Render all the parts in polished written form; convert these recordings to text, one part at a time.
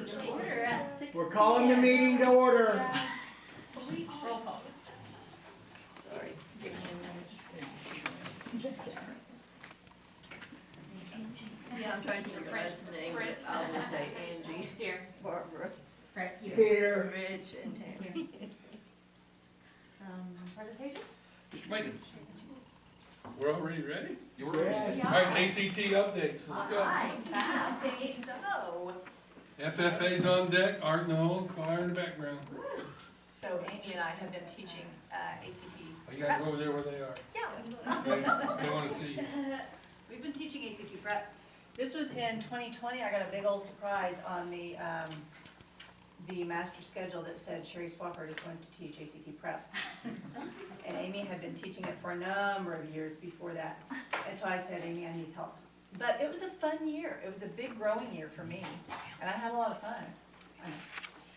to order at 6 We're calling the meeting to order. Roll call. Sorry. Give me a minute. Yeah, I'm trying to think of his name, but I'll just say Angie. Here. Barbara. Here. Rich and Tammy. Presentation? Mr. Bacon, we're already ready? Yeah. All right, ACT updates, let's go. Fast. So, FFA's on deck, art and hall, choir in the background. Amy and I have been teaching ACT. Oh, you gotta go over there where they are. Yeah. They wanna see you. We've been teaching ACT prep. This was in 2020. I got a big old surprise on the master schedule that said Sherry Swafford is going to teach ACT prep. And Amy had been teaching it for a number of years before that. And so I said, Amy, I need help. But it was a fun year. It was a big growing year for me. And I had a lot of fun.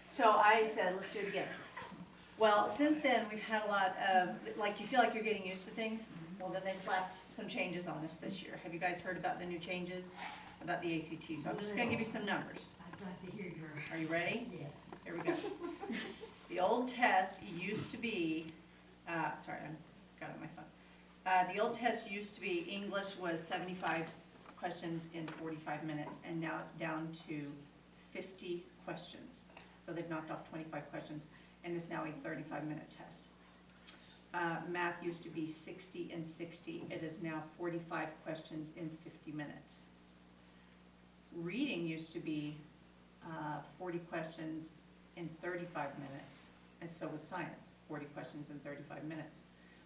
So I said, let's do it again. Well, since then, we've had a lot of, like, you feel like you're getting used to things. Well, then they slapped some changes on us this year. Have you guys heard about the new changes about the ACT? So I'm just going to give you some numbers. I'd like to hear your. Are you ready? Yes. Here we go. The old test used to be, sorry, I got it on my phone. The old test used to be English was 75 questions in 45 minutes, and now it's down to 50 questions. So they've knocked off 25 questions, and it's now a 35-minute test. Math used to be 60 and 60. It is now 45 questions in 50 minutes. Reading used to be 40 questions in 35 minutes, and so was science, 40 questions in 35 minutes.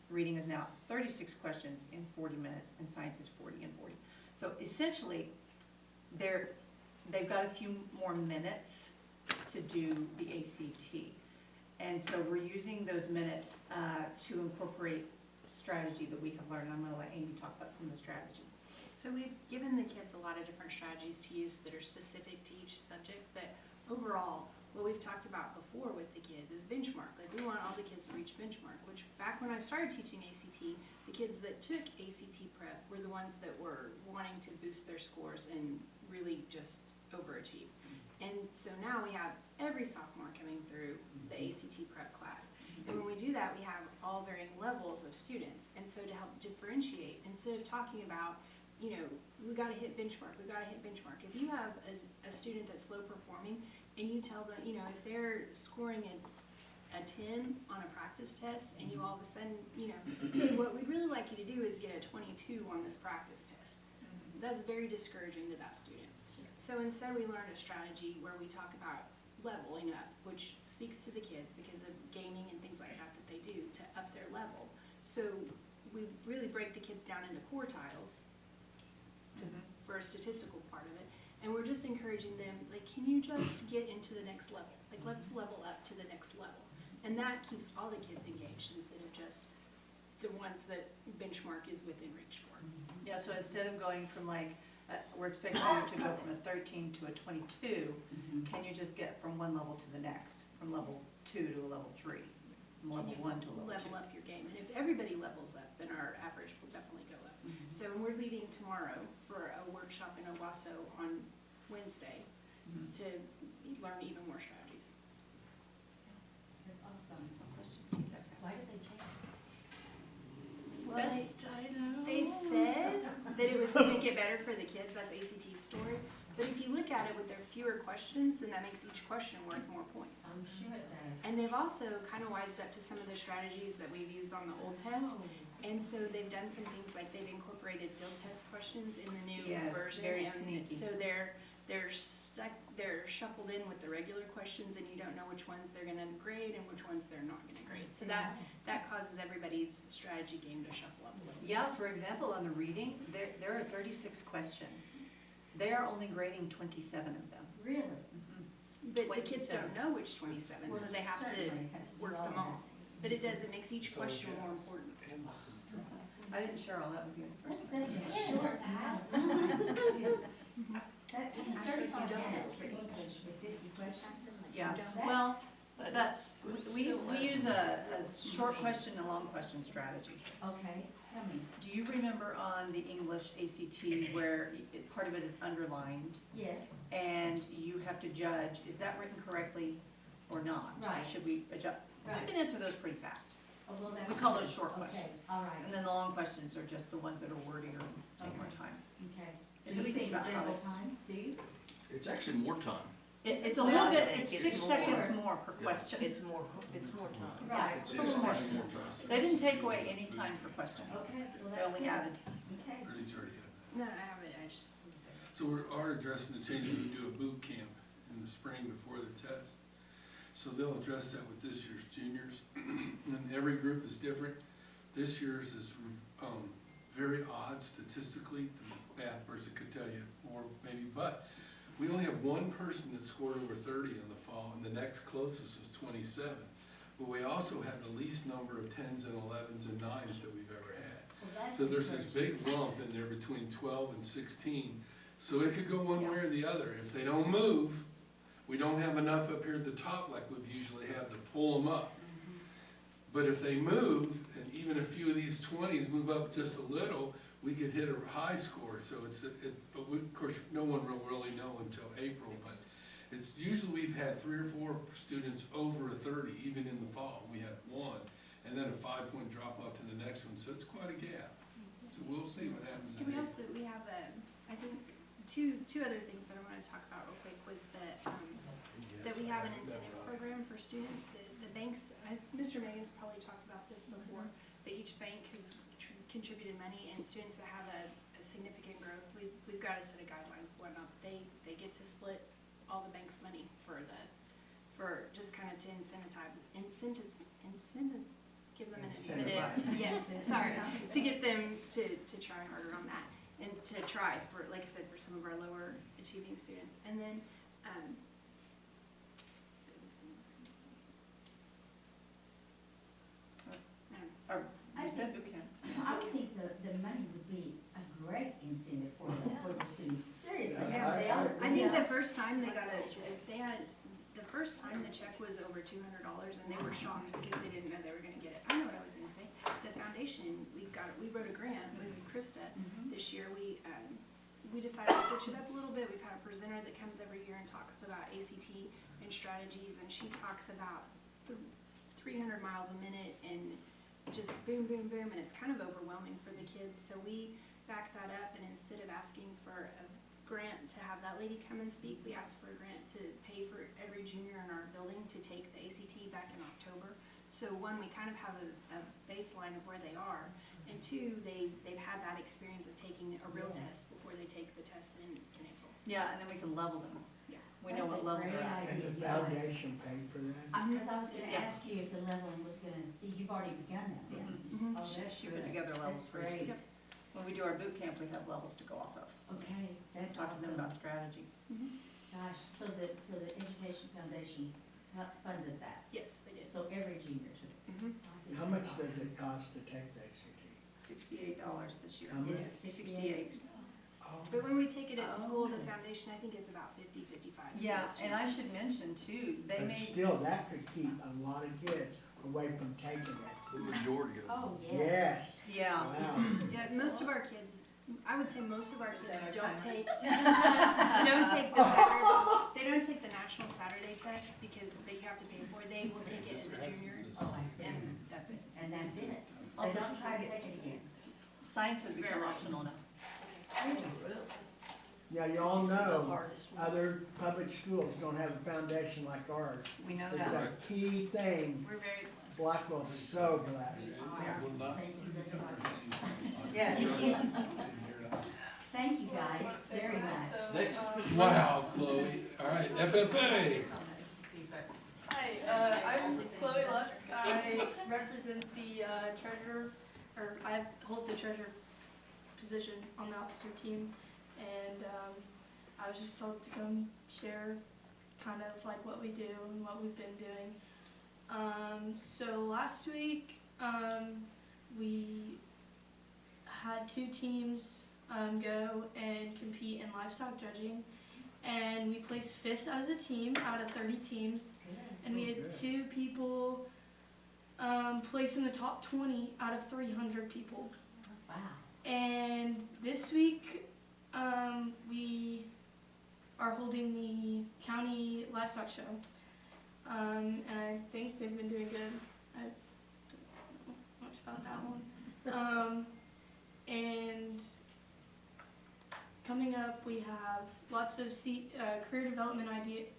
Reading is now 36 questions in 40 minutes, and science is 40 in 40. So essentially, they've got a few more minutes to do the ACT. And so we're using those minutes to incorporate strategy that we have learned. I'm going to let Amy talk about some of the strategy. So we've given the kids a lot of different strategies to use that are specific to each subject, but overall, what we've talked about before with the kids is benchmark. Like, we want all the kids to reach benchmark, which back when I started teaching ACT, the kids that took ACT prep were the ones that were wanting to boost their scores and really just overachieve. And so now we have every sophomore coming through the ACT prep class. And when we do that, we have all varying levels of students. And so to help differentiate, instead of talking about, you know, we got to hit benchmark, we got to hit benchmark. If you have a student that's slow performing and you tell them, you know, if they're scoring a 10 on a practice test and you all of a sudden, you know, what we'd really like you to do is get a 22 on this practice test. That's very discouraging to that student. So instead we learned a strategy where we talk about leveling up, which speaks to the kids because of gaming and things like that they do to up their level. So we really break the kids down into quartiles for a statistical part of it. And we're just encouraging them, like, can you just get into the next level? Like, let's level up to the next level. And that keeps all the kids engaged instead of just the ones that benchmark is within reach for. Yeah, so instead of going from like, we're expecting you to go from a 13 to a 22, can you just get from one level to the next, from level 2 to a level 3, from level 1 to a level 2? Level up your game. And if everybody levels up, then our average will definitely go up. So we're leaving tomorrow for a workshop in Owasso on Wednesday to learn even more strategies. That's awesome. What questions do you guys have? Why did they change? Well, Best I know. they said that it was to make it better for the kids. That's ACT's story. But if you look at it with their fewer questions, then that makes each question worth more points. I'm sure it does. And they've also kind of wised up to some of the strategies that we've used on the old test. And so they've done some things like they've incorporated field test questions in the new Yes, version. very and sneaky. So they're shuffled in with the regular questions, and you don't know which ones they're going to grade and which ones they're not going to grade. So that causes everybody's strategy game to shuffle up a little. Yeah, for example, on the reading, there are 36 questions. They are only grading 27 of them. Really? But the kids 27. don't know which 27, so they have to work them all. But it makes each question more important. I didn't share all that with you. That's such a short path. That just, I think you don't have for English with 50 questions. Yeah, That's- well, we use a short question and long question strategy. Okay. Tell me. Do you remember on the English ACT where part of it is underlined Yes. and you have to judge, is that written correctly or not? Right. Should we adjust? You Right. can answer those pretty fast. Oh, well, that's. We call those good. short Okay, questions. all right, And then the long questions are just the ones that are wordier and take more time. okay. It's Do you think about it's how ample this- time? Do you? It's actually more time. It's a No, little I bit, think it's it's 6 more. seconds more per Yeah. question. It's more time. Right. It's a little more. It's more time. They didn't take away any time per question. Okay, well, They that's only good. added. Okay. Pretty already have that. No, I haven't, I just. So we are addressing the changes, we do a boot camp in the spring before the test. So they'll address that with this year's juniors, and every group is different. This year's is, very odd statistically, the math person could tell you more maybe, but we only have one person that scored over 30 in the fall, and the next closest is 27. But we also have the least number of 10s and 11s and 9s that we've ever had. Well, that's So there's this encouraging. big lump in there between 12 and 16. So it could go one way or the other. If they don't move, we don't have enough up here at the top like we've usually have to pull them up. But if they move, and even a few of these 20s move up just a little, we could hit a high score. So but we, of course, no one will really know until April, but it's usually we've had 3 or 4 students over a 30, even in the fall. We had one, and then a 5-point drop off to the next one, so it's quite a gap. So we'll see what happens in And we April. also, we have I think, two other things that I wanna talk about real quick was that we have an incentive program for students. The banks, Mr. Megan's probably talked about this before, that each bank has contributed money, and students that have a significant growth, we've gotta set a guidelines for whatnot. They get to split all the bank's money for just kind of to give them an incentive. Yes, sorry, to get them to try harder on that, and to try for, like I said, for some of our lower achieving students. And then, Or, I you said think- boot camp. I would think the money would be a great incentive for the students. Seriously, Yeah, they are. I think the first time the first time the check was over $200, and they were shocked because they didn't know they were gonna get it. I know what I was gonna say. The foundation, we wrote a grant with Krista this year. We decided to switch it up a little bit. We've had a presenter that comes every year and talks about ACT and strategies, and she talks about 300 miles a minute and just boom, boom, boom, and it's kind of overwhelming for the kids. So we backed that up, and instead of asking for a grant to have that lady come and speak, we asked for a grant to pay for every junior in our building to take the ACT back in October. So one, we kind of have a baseline of where they are, and two, they've had that experience of taking a real Yes. test before they take the test in April. Yeah, and then we can level them. Yeah. We know what level they're at. And the foundation paid for that. Because I was gonna Yeah. ask you if the leveling was gonna, you've already begun that then. Mhm. Oh, that's She put good. together levels That's for each. great. Yep. When we do our boot camp, we have levels to go off of. Okay, that's Talk to them awesome. about strategy. Gosh, so the Education Foundation funded that, Yes, they did. so every junior should. Mhm. I think How much that's does awesome. it cost to take the ACT? $68 this year. How much? Is it 68? Oh, But when we take it at school, the Oh. foundation, I think it's about 50-55. for Yeah, the and I students. should mention too, they But made, still, that could keep a lot of kids away from taking it. The majority of them. Oh, yes. Yes, yeah, wow. Yeah, most of our kids, I would say most of our kids Better don't time. take, don't take the Saturday, they don't take the National Saturday test because you have to pay for it. They will take it as a junior, Oh, I see. and that's it. And that's it. They Also, don't try to take it again. science has become optional now. Yeah, you all know, other public schools don't have a foundation like ours. We know It's that. a key thing. We're very blessed. Blackwell's so blessed. Thank you very much. Yes. Thank you guys very much. Wow, Chloe. All right, FFA. Hi, I'm Chloe Lux. I represent the treasurer, or I hold the treasurer position on the officer team, and I was just told to come share kind of like what we do and what we've been doing. So last week, we had 2 teams go and compete in livestock judging, and we placed 5th as a team out of 30 teams. And we had Good. 2 people place in the top 20 out of 300 people. Wow. And this week, we are holding the county livestock show. And I think they've been doing good. I don't know much about that one. And coming up, we have lots of career development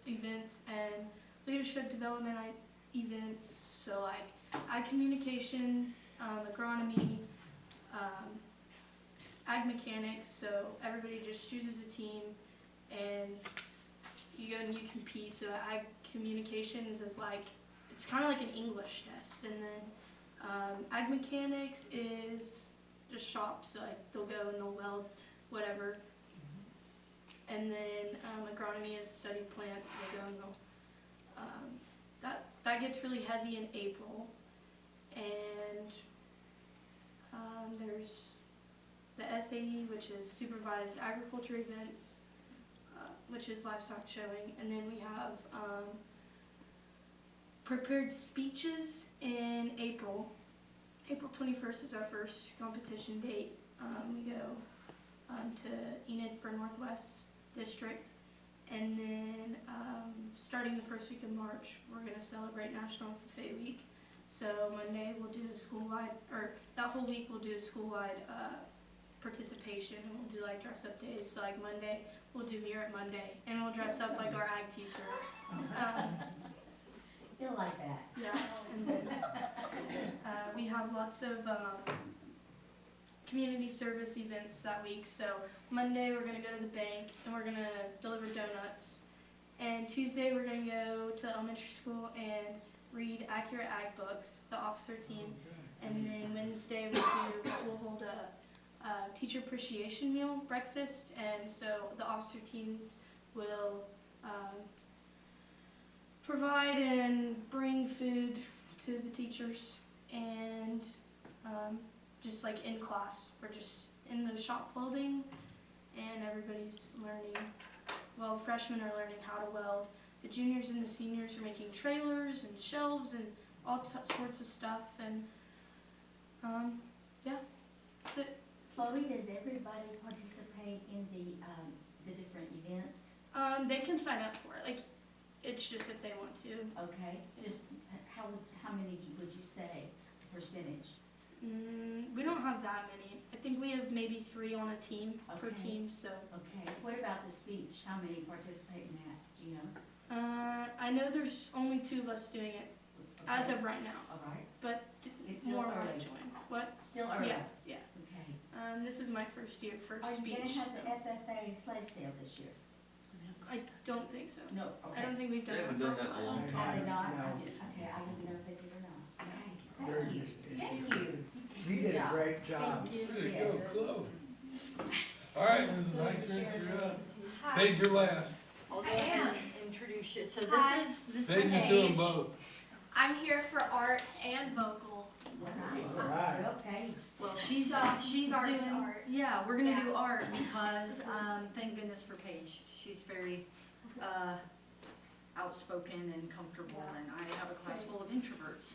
events and leadership development events. So like ag communications, agronomy, ag mechanics. So everybody just chooses a team and you go and you compete. So ag communications is like, it's kind of like an English test. And then ag mechanics is just shop. So like they'll go and they'll weld whatever. And then agronomy is study plants. So they go and they'll, that gets really heavy in April. And there's the SAE, which is supervised agriculture events, which is livestock showing. And then we have prepared speeches in April. April 21st is our first competition date. We go to Enid for Northwest District. And then starting the first week of March, we're going to celebrate National FFA Week. So Monday we'll do a school-wide, or that whole week we'll do a school-wide participation, and we'll do like dress-up days. So like Monday, we'll do Merit Monday, and we'll dress up like our ag teacher. You'll like that. Yeah, and then we have lots of community service events that week. So Monday we're gonna go to the bank and we're gonna deliver donuts. And Tuesday we're gonna go to the elementary school and read accurate ag books, the officer team. And then Wednesday we'll hold a teacher appreciation meal, breakfast. And so the officer team will provide and bring food to the teachers, and just like in class, we're just in the shop welding, and everybody's learning. Well, the freshmen are learning how to weld. The juniors and the seniors are making trailers and shelves and all sorts of stuff, and yeah, that's it. Chloe, does everybody participate in the different events? They can sign up for it. Like, it's just if they want to. Okay, just how many would you say percentage? We don't have that many. I think we have maybe 3 on a team per Okay. team. So Okay, what about the speech? How many participate in that? Do you know? I know there's only 2 of us doing it as Okay. of right now, All right, but It's still more want early. to join. What? still early? Yeah. Okay. This is my first year for Are you speech. gonna have the So FFA slave sale this year? I don't think so. No, I okay. don't think we've done They that haven't for done that in a long time. Have they not? No. Okay, I didn't know if they did or not. Okay, They're thank you. just Thank issues. you. You did a job. great job. Thank you. Way to Yeah. go, Chloe. All right, Mrs. Eichner, you're up. Paige, you're last. I'll go I ahead am. and introduce you. So Hi. this is Paige is doing Paige. both. I'm here for art and vocal. Nice. All right. Real Paige. Well, she's Starting doing, art. yeah, we're gonna Yeah. do art because, thank goodness for Paige. She's very, outspoken and comfortable, and I have a class full of introverts.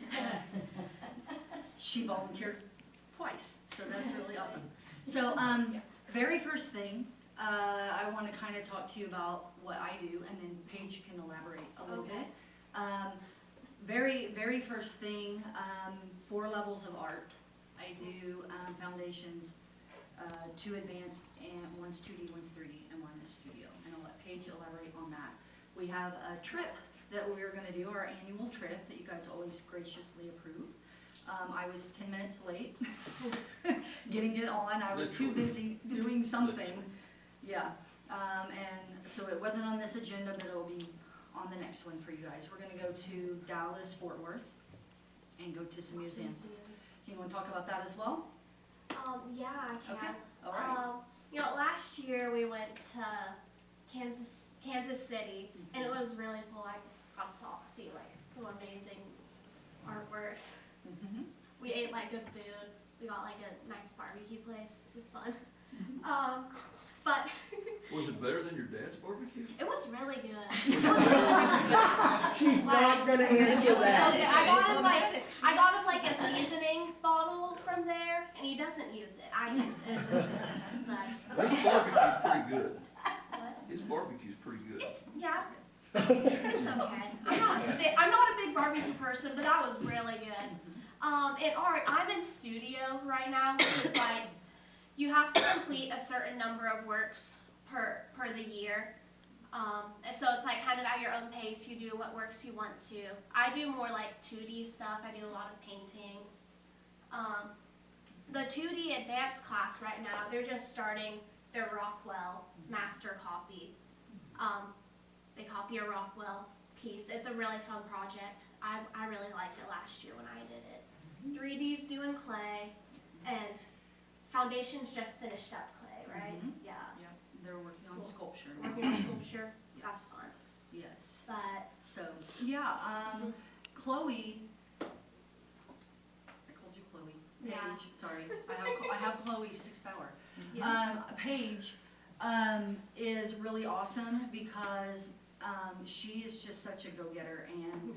She volunteered twice, so that's really awesome. So, very first thing, I wanna kinda talk to you about what I do, and then Paige can elaborate a little Okay. bit. Very first thing, 4 levels of art. I do foundations, 2 advanced, and 1's 2D, 1's 3D, and 1 is studio. And I'll let Paige elaborate on that. We have a trip that we're gonna do, our annual trip that you guys always graciously approve. I was 10 minutes late getting it on. I was too busy doing something. Yeah, and so it wasn't on this agenda, but it'll be on the next one for you guys. We're gonna go to Dallas, Fort Worth, and go to some museums. Do you wanna talk about that as well? Yeah, I can. Okay, all right. Last year we went to Kansas City, and it was really cool. I got to see like some amazing artworks. Mhm. We ate like good food. We got like a nice barbecue place. It was fun. But Was it better than your dad's barbecue? it was really good. It was really good. She's not gonna answer It was so that. good. I got him like a seasoning bottle from there, and he he doesn't use it. I use it. But His barbecue's pretty good. what? His barbecue's pretty good. It's yeah. It's okay. I'm not a big barbecue person, but that was really good. In art, I'm in studio right now, which is like you have to complete a certain number of works per the year. And so it's like kind of at your own pace. You do what works you want to. I do more like 2D stuff. I do a lot of painting. The 2D advanced class right now, they're just starting their Rockwell master copy. They copy a Rockwell piece. It's a really fun project. I really liked it last year when I did it. 3D's doing clay, and Foundation's just finished up clay, right? Yeah. Yep, they're working on Cool. sculpture. Working on sculpture, that's fun. Yes. But So, yeah, Chloe, I called you Chloe. Yeah. Paige, sorry. I have Chloe, 6th hour. yes. Paige is really awesome because she is just such a go-getter and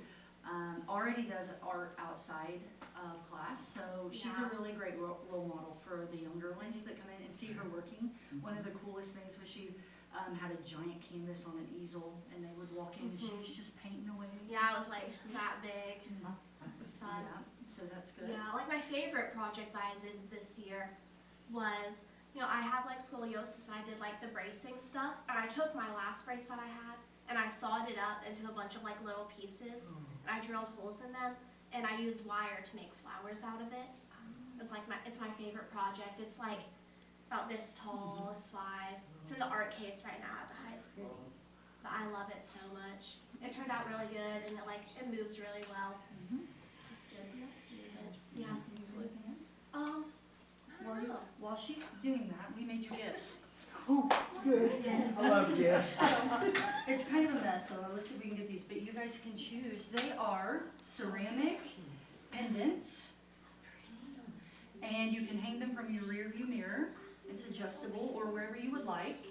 already does art outside of class. So she's Yeah. a really great role model for the younger ones that come in and see her working. One of the coolest things was she had a giant canvas on an easel, and they would walk in and she was just painting away. Yeah, it was like that big. It was fun. Yeah, so that's good. Yeah, like my favorite project that I did this year was, I have like scoliosis and I did like the bracing stuff, and I took my last brace that I had and I sawed it up into a bunch of like little pieces, and I drilled holes in them, and I used wire to make flowers out of it. It's like it's my favorite project. It's like about this tall, this wide. It's in the art case right now at the high school, but I love it so much. It turned out really good, and it moves really well. It's good. Yeah. Do you have anything else? I don't know. While she's doing that, we made you gifts. Oh, good. Yes. I love gifts. It's kind of a mess, so let's see if we can get these, but you guys can choose. They are ceramic pendants, and you can hang them from your rear view mirror. It's adjustable or wherever you would like.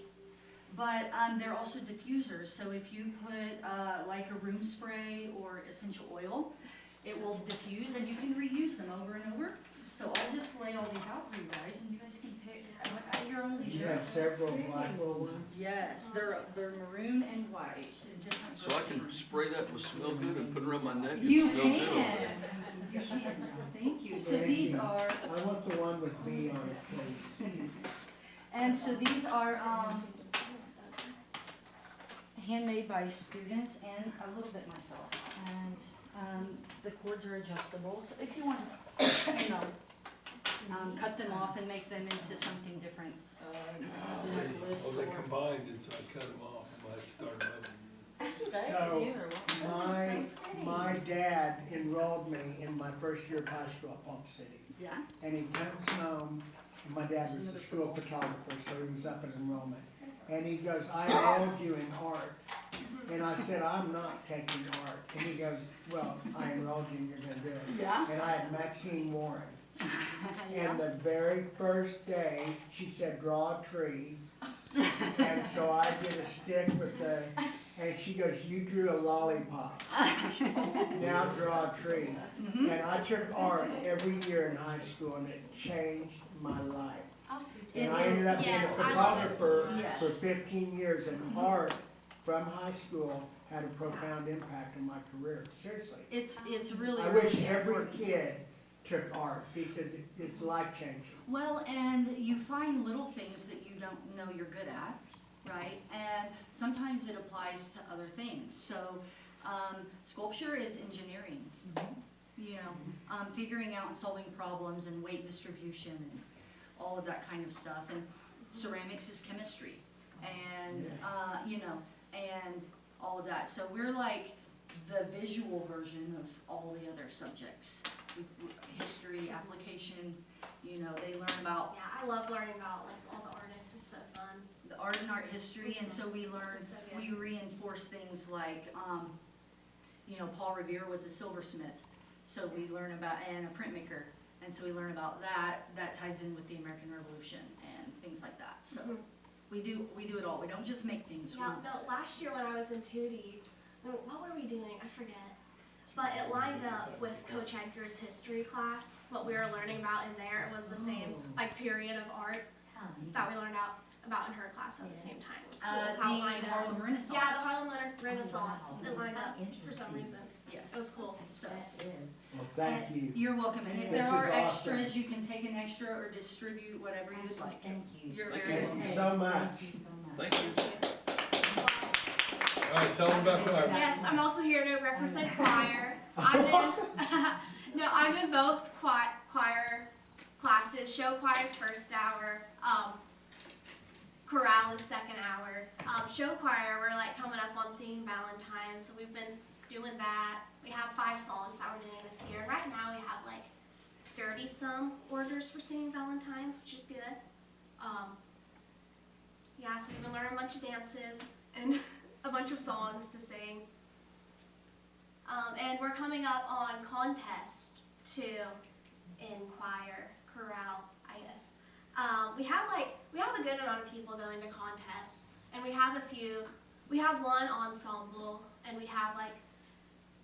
But they're also diffusers, so if you put like a room spray or essential oil, it will diffuse and you can reuse them over and over. So I'll just lay all these out for you guys, and you guys can pick at your own You leisure. have several Blackwell ones. Yes, they're maroon and white. Different So I can versions. spray that with smell good and put it around my neck and You smell can. good all day. You can. Thank you. So these are, I want the one with me on it, please. and so these are handmade by students and a little bit myself. And the cords are adjustable. So if you want to, cut them off and make them into something different, necklace Oh, they or. combined, and so I cut them off, and I started over. So, my dad enrolled me in my first year of high school at Palm City. Yeah. And he comes home, and my dad was a school photographer, so he was up in enrollment. And he goes, I enrolled you in art. And I said, I'm not taking art. And he goes, well, I enrolled you and you're gonna do it. Yeah. And I had Maxine Warren. Yeah. And the very first day, she said, draw a tree. And so I did a stick with the, and she goes, you drew a lollipop. Now draw a tree. Mhm. And I took art every year in high school, and it changed my life. And I ended up being a Yes, I love it so photographer much. for 15 years, and art from high school had a profound impact on my career, seriously. It's really. I wish really every important. kid took art, because it's life-changing. Well, and you find little things that you don't know you're good at, right? And sometimes it applies to other things. So, sculpture is engineering. You know, figuring out and solving problems and weight distribution and all of that kind of stuff. And ceramics is chemistry, and and all of that. So we're like the visual version of all the other subjects. History, application, they learn about Yeah, I love learning about like all the artists. It's so fun. the art and art history, and so we learn, It's so good. we reinforce things like, Paul Revere was a silversmith, so we learn about, and a printmaker, and so we learn about that ties in with the American Revolution and things like that, so Mhm. we do it all, we don't just make things. Yeah, no, last year when I was in 2D, what were we doing? I forget. but it lined up with Coach Edgar's history class. What we were learning about in there, it was the same like period of art that we learned about in her class at the same time. It was cool how it lined The up. Harlem Renaissance. Yeah, the Harlem Renaissance. Oh, wow. It lined up for Interesting. some reason. Yes. It was cool. So, That is. Well, thank you. you're welcome, and if This there is are awesome. extras, you can take an extra or distribute whatever you'd like. Thank you. You're Thank very you. welcome. Thank you so much. Thank you so much. Thank you. All right, tell them about choir. Yes, I'm also here to represent choir. I'm in both choir classes. Show choir's first hour. Chorale is second hour. Show choir, we're like coming up on singing Valentine's, so we've been doing that. We have 5 songs that we're doing this year. Right now we have like 30 some orders for singing Valentine's, which is good. Yeah, so we've been learning a bunch of dances and a bunch of songs to sing. And we're coming up on contest too in choir, chorale, I guess. We have a good amount of people going to contests, and we have one ensemble, and we have like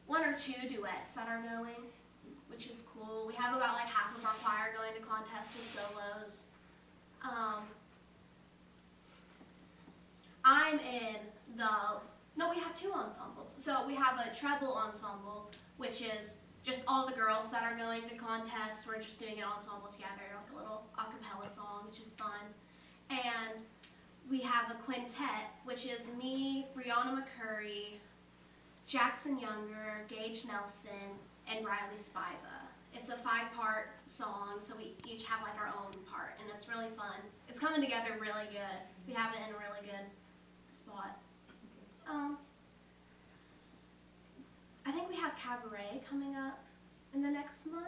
1 or 2 duets that are going, which is cool. We have about like half of our choir going to contests with solos. We have 2 ensembles. So we have a treble ensemble, which is just all the girls that are going to contests. We're just doing an ensemble together, like a little a cappella song, which is fun. And we have a quintet, which is me, Brianna McCurry, Jackson Younger, Gage Nelson, and Riley Spiva. It's a 5-part song, so we each have like our own part, and it's really fun. It's coming together really good. We have it in a really good spot. I think we have cabaret coming up in the next month.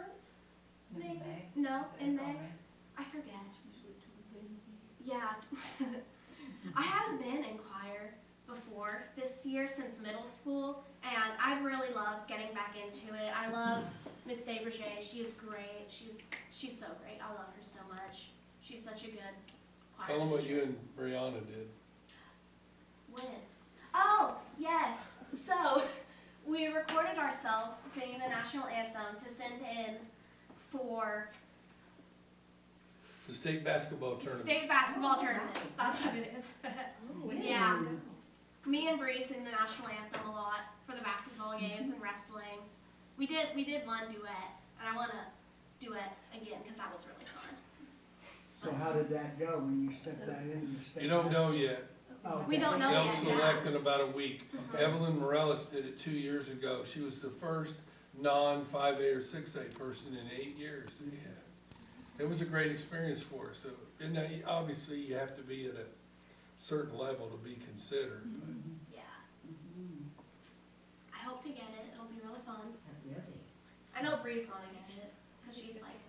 Maybe. No, in May. I forget. Yeah. I haven't been in choir before this year since middle school, and I've really loved getting back into it. I love Miss Desberger. She is great. She's so great. I love her so much. She's such a good choir Tell them what teacher. you and Brianna did. When? Oh, yes. So, we recorded ourselves singing the national anthem to send in for The state basketball tournament. state basketball tournaments. That's what it is. Yeah. Me and Bree sing the national anthem a lot for the basketball games and wrestling. We did one duet, and I want to do it again because that was really fun. So how did that go when you sent that in the state? You don't know yet. Oh, We don't know They'll yet, yeah. select in about a week. Mhm. Evelyn Morales did it 2 years ago. She was the first non-5A or 6A person in 8 years that we had. It was a great experience for us. So, and now, obviously, you have to be at a certain level to be considered. Yeah. I hope to get it. It'll be really fun. Really? I know Bree's gonna get it because she's like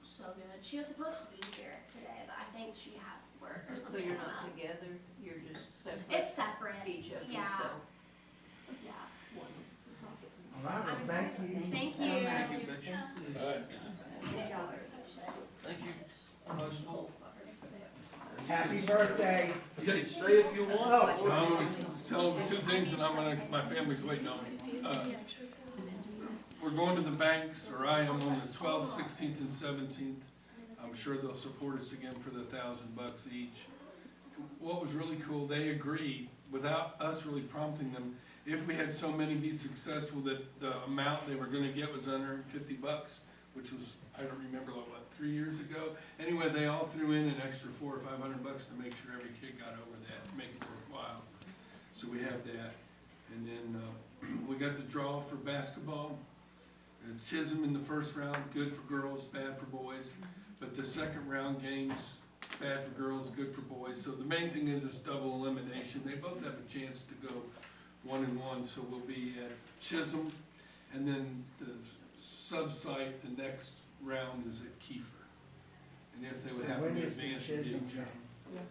so good. She was supposed to be here today, but I think she had work or So something. you're come not up. together, you're just separate? It's separate. Each of you, Yeah. so. Yeah. All right, well, I'm thank excited. you. Thank so you. much. Thank you. Thank you. All right. Good job. Thank you. Happy birthday. Okay, Stay if you want. Oh. I'm gonna tell them 2 things that my family's waiting on. We're going to the banks, or I am, on the 12th, 16th, and 17th. I'm sure they'll support us again for the $1,000 each. What was really cool, they agreed, without us really prompting them, if we had so many be successful, that the amount they were gonna get was $150, which was, I don't remember, like, what, 3 years ago? Anyway, they all threw in an extra $400 or $500 to make sure every kid got over that, to make it worthwhile. So we have that. And then, we got the draw for basketball. Chisholm in the first round, good for girls, bad for boys. But the second round games, bad for girls, good for boys. So the main thing is it's double elimination. They both have a chance to go 1-1, so we'll be at Chisholm. And then the sub-site, the next round is at Kiefer. And if they would happen When to is the advance, it'd be Chisholm in game?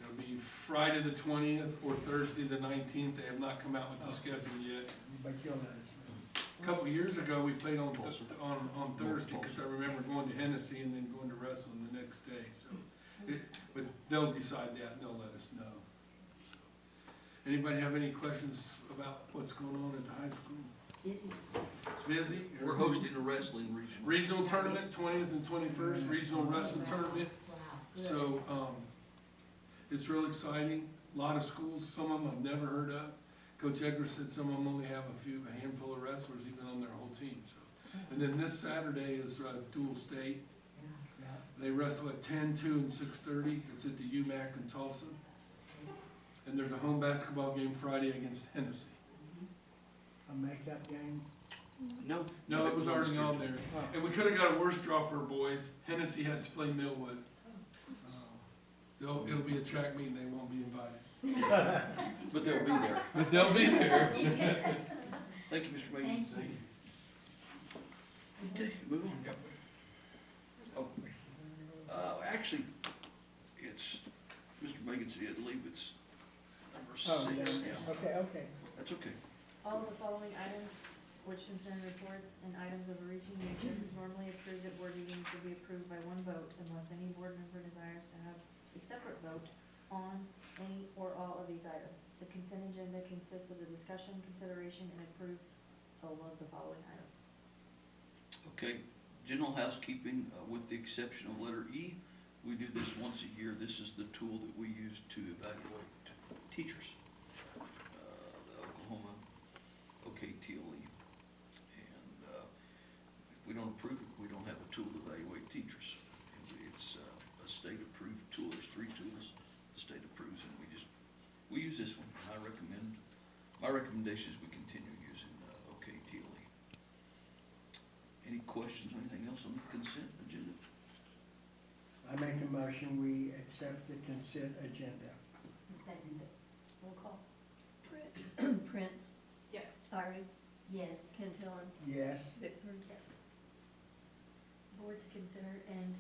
It'll be Friday the 20th or Thursday the 19th. They have not come out with the schedule yet. But you'll let us know. A couple of years ago, we played on Thursday, because I remember going to Hennessy and then going to wrestling the next day, so. But they'll decide that and they'll let us know. So, anybody have any questions about what's going on at the high school? Busy. It's busy. We're hosting a wrestling regional. Regional tournament, 20th and 21st, regional wrestling tournament. Wow, good. So, it's real exciting. A lot of schools, some of them I've never heard of. Coach Edgar said some of them only have a handful of wrestlers even on their whole team, so. And then this Saturday is, dual state. Yeah. They wrestle at 10, 2, and 6:30. It's at the UMAC in Tulsa. And there's a home basketball game Friday against Hennessy. A makeup game. No. No, it was already on there. Oh. And we could've got a worse draw for our boys. Hennessy has to play Millwood. It'll be a track meet and they won't be invited. But they'll be there. But they'll be there. Thank you, Mr. Megan. Thank you. Okay, move on. Oh, actually, it's, Mr. Megan said, I believe it's number Oh, 6, yeah. yeah. Okay. That's okay. All the following items which concern reports and items of a routine nature normally approved at board meetings will be approved by one vote unless any board member desires to have a separate vote on any or all of these items. The consent agenda consists of the discussion, consideration, and approval of the following items. Okay, general housekeeping, with the exception of letter E, we do this once a year. This is the tool that we use to evaluate teachers. The Oklahoma OKTLE. And if we don't approve it, we don't have a tool to evaluate teachers. It's a state-approved tool. There's 3 tools the state approves, and we use this one. My recommendation is we continue using OKTLE. Any questions or anything else on the consent agenda? I make a motion, we accept the consent agenda. Second it. Roll call. Prince, Yes. Byron, Yes. Cantillon, Yes. Bickford. Yes. Board to consider and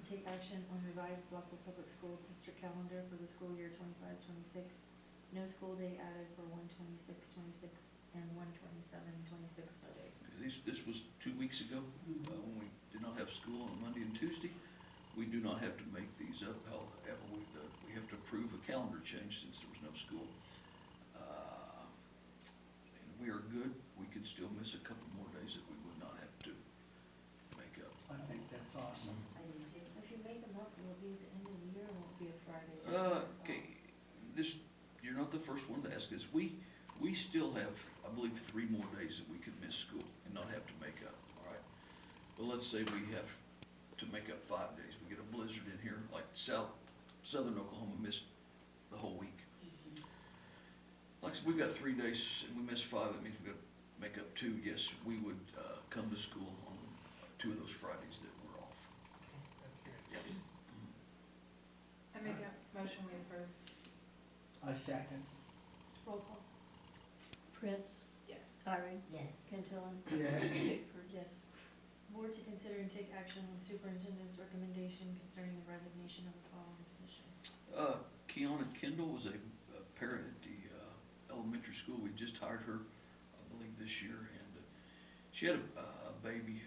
take action on revised Blackwell Public School District calendar for the school year 25-26. No school day added for 1/26/26 and 1/27/26 snow days. This was 2 weeks ago, when we did not have school on Monday and Tuesday. We do not have to make these up, however, we have to approve a calendar change since there was no school. And we are good. We could still miss a couple more days that we would not have to make up. I think that's awesome. I do too. If you make them up, it will be at the end of the year, or will it be a Friday? Okay, you're not the first one to ask us. We still have, I believe, 3 more days that we could miss school and not have to make up, all right? Well, let's say we have to make up 5 days. We get a blizzard in here, like southern Oklahoma missed the whole week. Like I said, we've got 3 days and we missed 5, that means we've got to make up 2. Yes, we would come to school on 2 of those Fridays that were off. Yeah. I make a motion we approve. I second. Roll call. Prince, Yes. Byron, Yes. Cantillon, Yes. Bickford. Yes. Board to consider and take action on the superintendent's recommendation concerning the resignation of the following position. Kiana Kendall was a parent at the elementary school. We just hired her, I believe, this year, and she had a baby.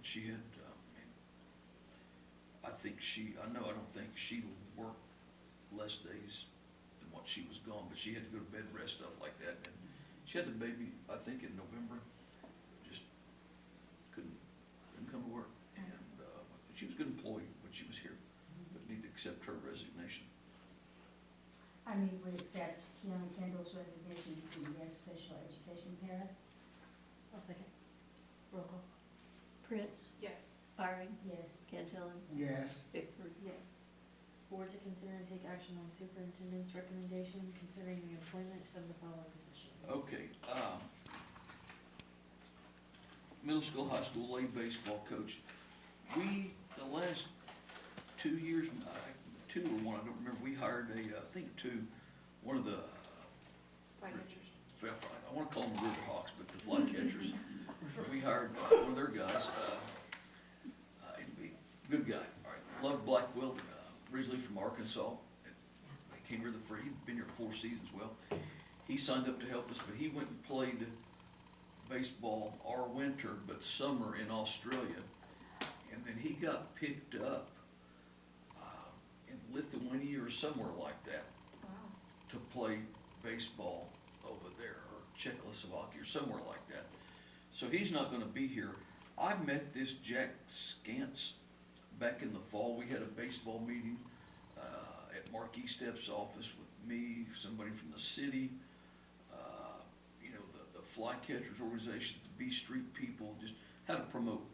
She had, I don't think she worked less days than what she was gone, but she had to go to bed, rest, stuff like that. And she had the baby, I think, in November. Just couldn't come to work, and she was a good employee when she was here, but need to accept her resignation. I mean, we accept Keona Kendall's resignation as being a special education parent. I'll second. Roll call. Prince, Yes. Byron, Yes. Cantillon, Yes. Bickford. Yes. Board to consider and take action on superintendent's recommendation considering the employment of the following position. Okay, middle school, high school, lay baseball coach. The last 2 years, 2 or 1, I don't remember, we hired one of the, Fly catchers. I wanna call them river hawks, but the fly catchers. We hired one of their guys, he'd be a good guy, all right, loved Blackwell, originally from Arkansas. He came here he'd been here 4 seasons. Well, he signed up to help us, but he went and played baseball our winter, but summer in Australia. And then he got picked up in Lithuania or somewhere like that Wow. to play baseball over there, or Czechoslovakia or somewhere like that. So he's not gonna be here. I met this Jack Scantz back in the fall. We had a baseball meeting at Mark Estep's office with me, somebody from the city, you know, the Flycatchers organization, the B Street people, just how to promote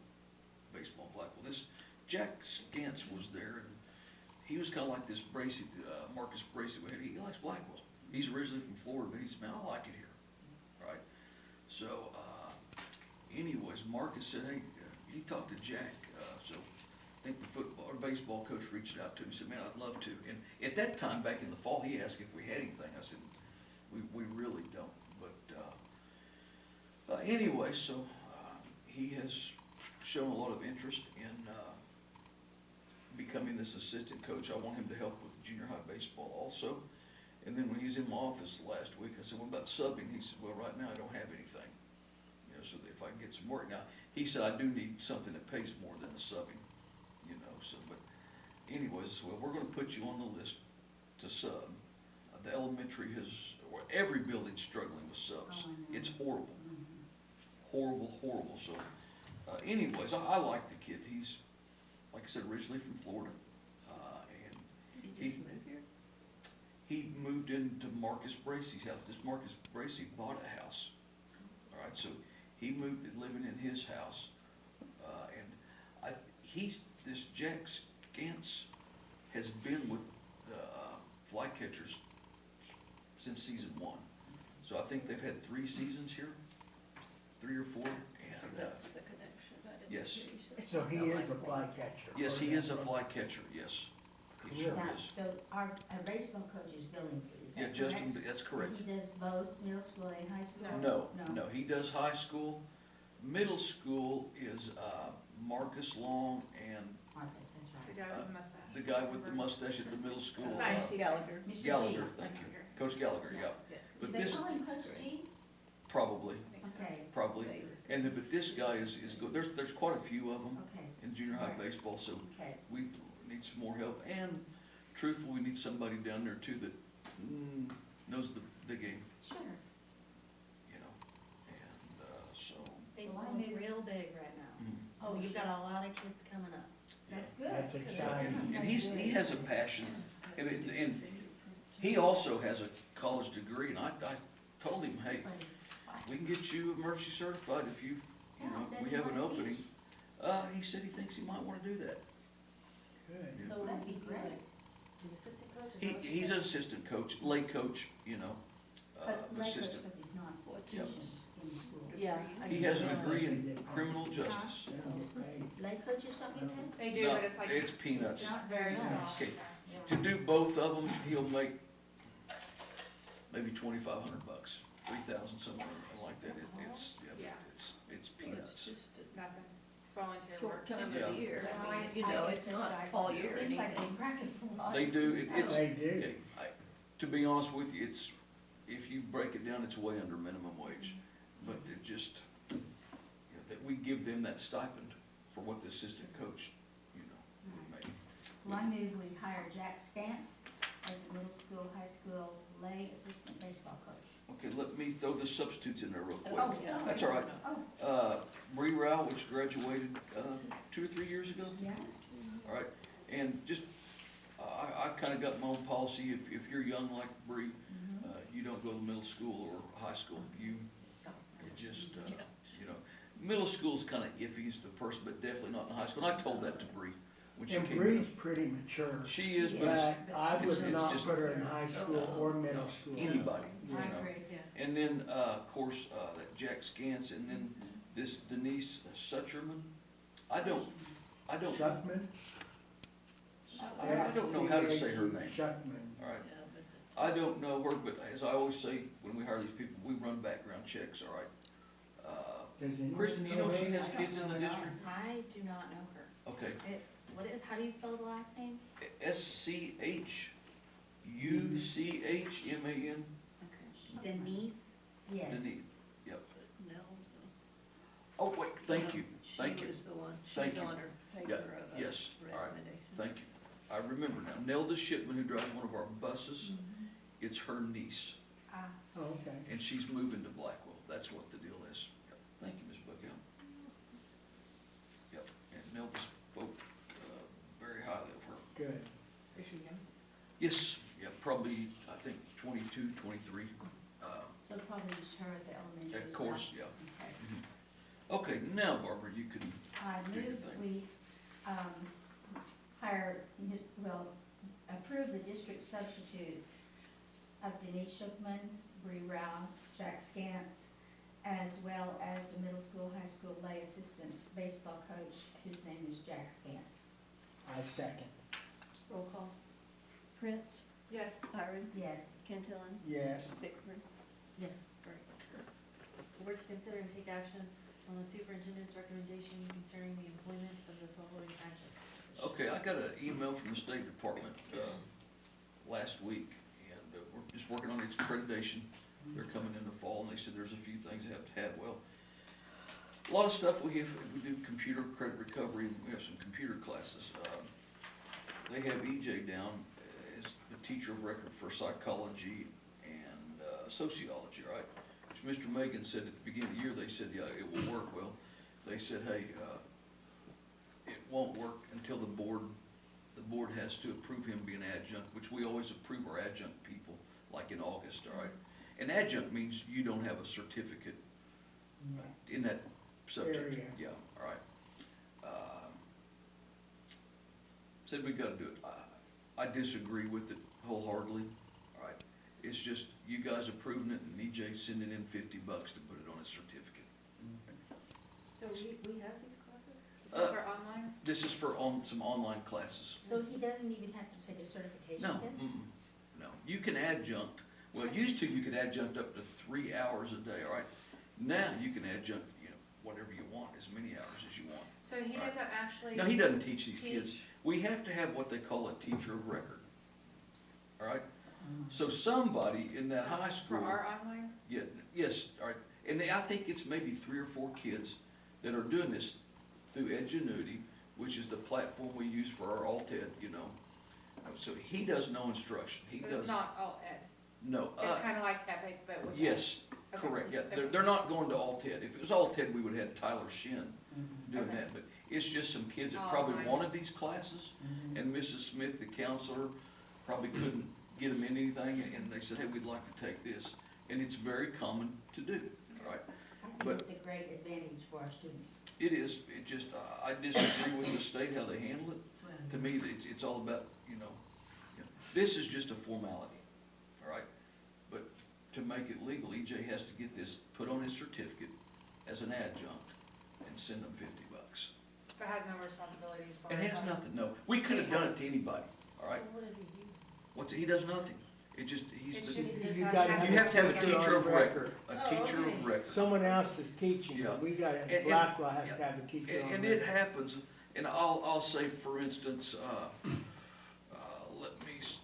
baseball in Blackwell. This Jack Scantz was there, and he was kind of like this Bracy, Marcus Bracy. He likes Blackwell. He's originally from Florida, but he said, man, I like it here, right? So, anyways, Marcus said, hey, you talk to Jack. So I think the football or baseball coach reached out to him and said, man, I'd love to. And at that time, back in the fall, he asked if we had anything. I said, we really don't. But anyway, so he has shown a lot of interest in becoming this assistant coach. I want him to help with junior high baseball also. And then when he was in my office last week, I said, what about subbing? He said, well, right now I don't have anything. You know, so that if I can get some work. Now, he said, I do need something that pays more than the subbing, you know, so, but anyways, well, we're gonna put you on the list to sub. The elementary has, or every building's struggling with subs. Oh, I know. It's horrible, Mhm. horrible, so, anyways, I like the kid. He's, like I said, originally from Florida, and Did he just move here? he moved into Marcus Bracy's house. This Marcus Bracy bought a house. All right, so he moved to living in his house. And this Jack Scantz has been with the Flycatchers since season 1. So I think they've had 3 seasons here, 3 or 4. So And, that's the connection. I didn't yes. hear you say. So he is a flycatcher. yes, he is a flycatcher, yes. He sure Now, is. so our baseball coach is Billingsley, is Yeah, that Justin, correct? that's correct. And he does both middle school and high school? No, he does high school. Middle school is Marcus Long and Marcus, that's The right. guy with the mustache. the guy with the mustache at the middle school. Science teacher. Gallagher. Mr. G. Gallagher, thank you. Coach Gallagher, yeah. Yeah. But Do they this, call him Coach G? probably, I think so. Okay, probably. Baylor. And, but this guy is good. There's quite a few of them okay, in junior high Right. baseball, so okay. we need some more help. And truthfully, we need somebody down there too that knows the game, Sure. you know, and, so. Baseball's real big right now. mm. Oh, You've sure. got a lot of kids coming up. That's good. That's exciting. And he has a passion, and he also has a college degree, and I told him, hey, we can get you emergency certified if you know, we have an opening. He said he thinks he might wanna do that. Good. So that'd be great. He's an assistant coach, lay coach, you know, But lay coach, assistant. because he's not What teaching is- in school. Yeah. He has a degree in criminal justice. They don't get paid. Lay coaches don't get paid? They do, No, but it's like. it's peanuts. It's very Yeah. soft. Okay. To do both of them, he'll make maybe $2,500, 3,000, something like that. Yeah. It's So it's peanuts. just a Nothing. It's volunteer short work. time Yeah. of the year. Well, I mean, you know, it's not all year or Seems like they anything. practice a lot. They do, it's, They do. okay, to be honest with you, it's, if you break it down, it's way under minimum wage. But it just, you know, that we give them that stipend for what the assistant coach, you know, would make. Well, I move we hire Jack Scantz as the middle school, high school lay assistant baseball coach. Okay, let me throw the substitutes in there real quick. Oh, yeah. That's all right. Oh, Bree Rao, which graduated, 2 or 3 years ago. yeah? All right, and just, I've kind of got my own policy, if you're young like Bree, Mhm. you don't go to middle school or high school. You just, Yeah. you know, middle school's kind of iffy as the person, but definitely not in high school. And I told that to Bree when she And came Bree's in. pretty mature. She is, but But I it's would not just- put her in high school or middle it's school. anybody, you I know. agree, yeah. And then, of course, that Jack Scantz, and then this Denise Sucherman. I don't, Shutman? I don't know how to say her name. Shutman. all right. Yeah, but I don't know her, but as I always say, when we hire these people, we run background checks, all right? Does anyone Kristen, you know she her? has kids in the district? I do not know her. Okay, It's, how do you spell the last name? SCHUCHMAN, Okay. Denise? Yes. Denise. Nell, Oh, wait, thank you, thank She you, was the one, Thank she's you. on her paper Yeah, of yes, all right. recommendation. thank you. I remember now, Nelda Shipman, who drives one of our buses, it's her niece. Oh, okay. and she's moving to Blackwell. That's what the deal is. Yep. Thank you, Ms. Buckell. Yep, and Nelda spoke very highly of her. Good. Is she young? Yes, yeah, probably, I think 22, 23. So probably just her at the elementary Of as well. course, yeah. Okay. Okay, now Barbara, you can, I Do your move that thing. we, approve the district substitutes of Denise Shookman, Bree Rao, Jack Scantz, as well as the middle school, high school lay assistant baseball coach, whose name is Jack Scantz. I second. Roll call. Prince, Yes. Byron, Yes. Cantillon, Yes. Bickford. Yes. Board to consider and take action on the superintendent's recommendation concerning the employment of the following adjunct. okay, I got an email from the State Department last week, and we're just working on its accreditation. They're coming in the fall, and they said there's a few things they have to have. Well, a lot of stuff we do computer credit recovery, and we have some computer classes. They have EJ down as the teacher of record for psychology and sociology, right? Which Mr. Megan said at the beginning of the year, they said, yeah, it will work. Well, they said, hey, it won't work until the board has to approve him being adjunct, which we always approve our adjunct people, like in August, all right? And adjunct means you don't have a certificate in that subject. Area. Yeah, all right. Said we gotta do it. I disagree with it wholeheartedly, all right? It's just you guys approving it and EJ sending in $50 to put it on his certificate. So we have these classes? This is for online? This is for some online classes. So he doesn't even have to take a certification No, test? no. You can adjunct, well, used to you could adjunct up to 3 hours a day, all right? Now you can adjunct, whatever you want, as many hours as you want. So he Right. doesn't actually. No, he doesn't teach these kids. teach? We have to have what they call a teacher of record, all right? So somebody in that high For school, our online? yeah, yes, all right, and I think it's maybe 3 or 4 kids that are doing this through Edgenuity, which is the platform we use for our Alt-Ed, So he does no instruction. He But does, it's not all ed. no. It's kind of like Epic, but with. Yes, Okay. correct, yeah. They're not going to Alt-Ed. If it was Alt-Ed, we would have had Tyler Shin doing Okay. that, but it's just some kids that Oh, probably nice. wanted these classes, and Mrs. Smith, the counselor, probably couldn't get them in anything, and they said, hey, we'd like to take this, and it's very common to do, all right? I But- think it's a great advantage for our students. It is, it just, I disagree with the state, how they handle it. To me, it's all about, this is just a formality, all right? But to make it legal, EJ has to get this put on his certificate as an adjunct and send them $50. But has no responsibilities for. It has nothing, no. We could have done it to anybody, all right? What does he do? He does nothing. It just, It's the- just- You gotta you have to have a teacher teacher on of record, a Oh, teacher okay. of record. Someone else is teaching, Yeah. we gotta, And- Blackwell has to have a teacher on And record. it happens, and I'll say, for instance,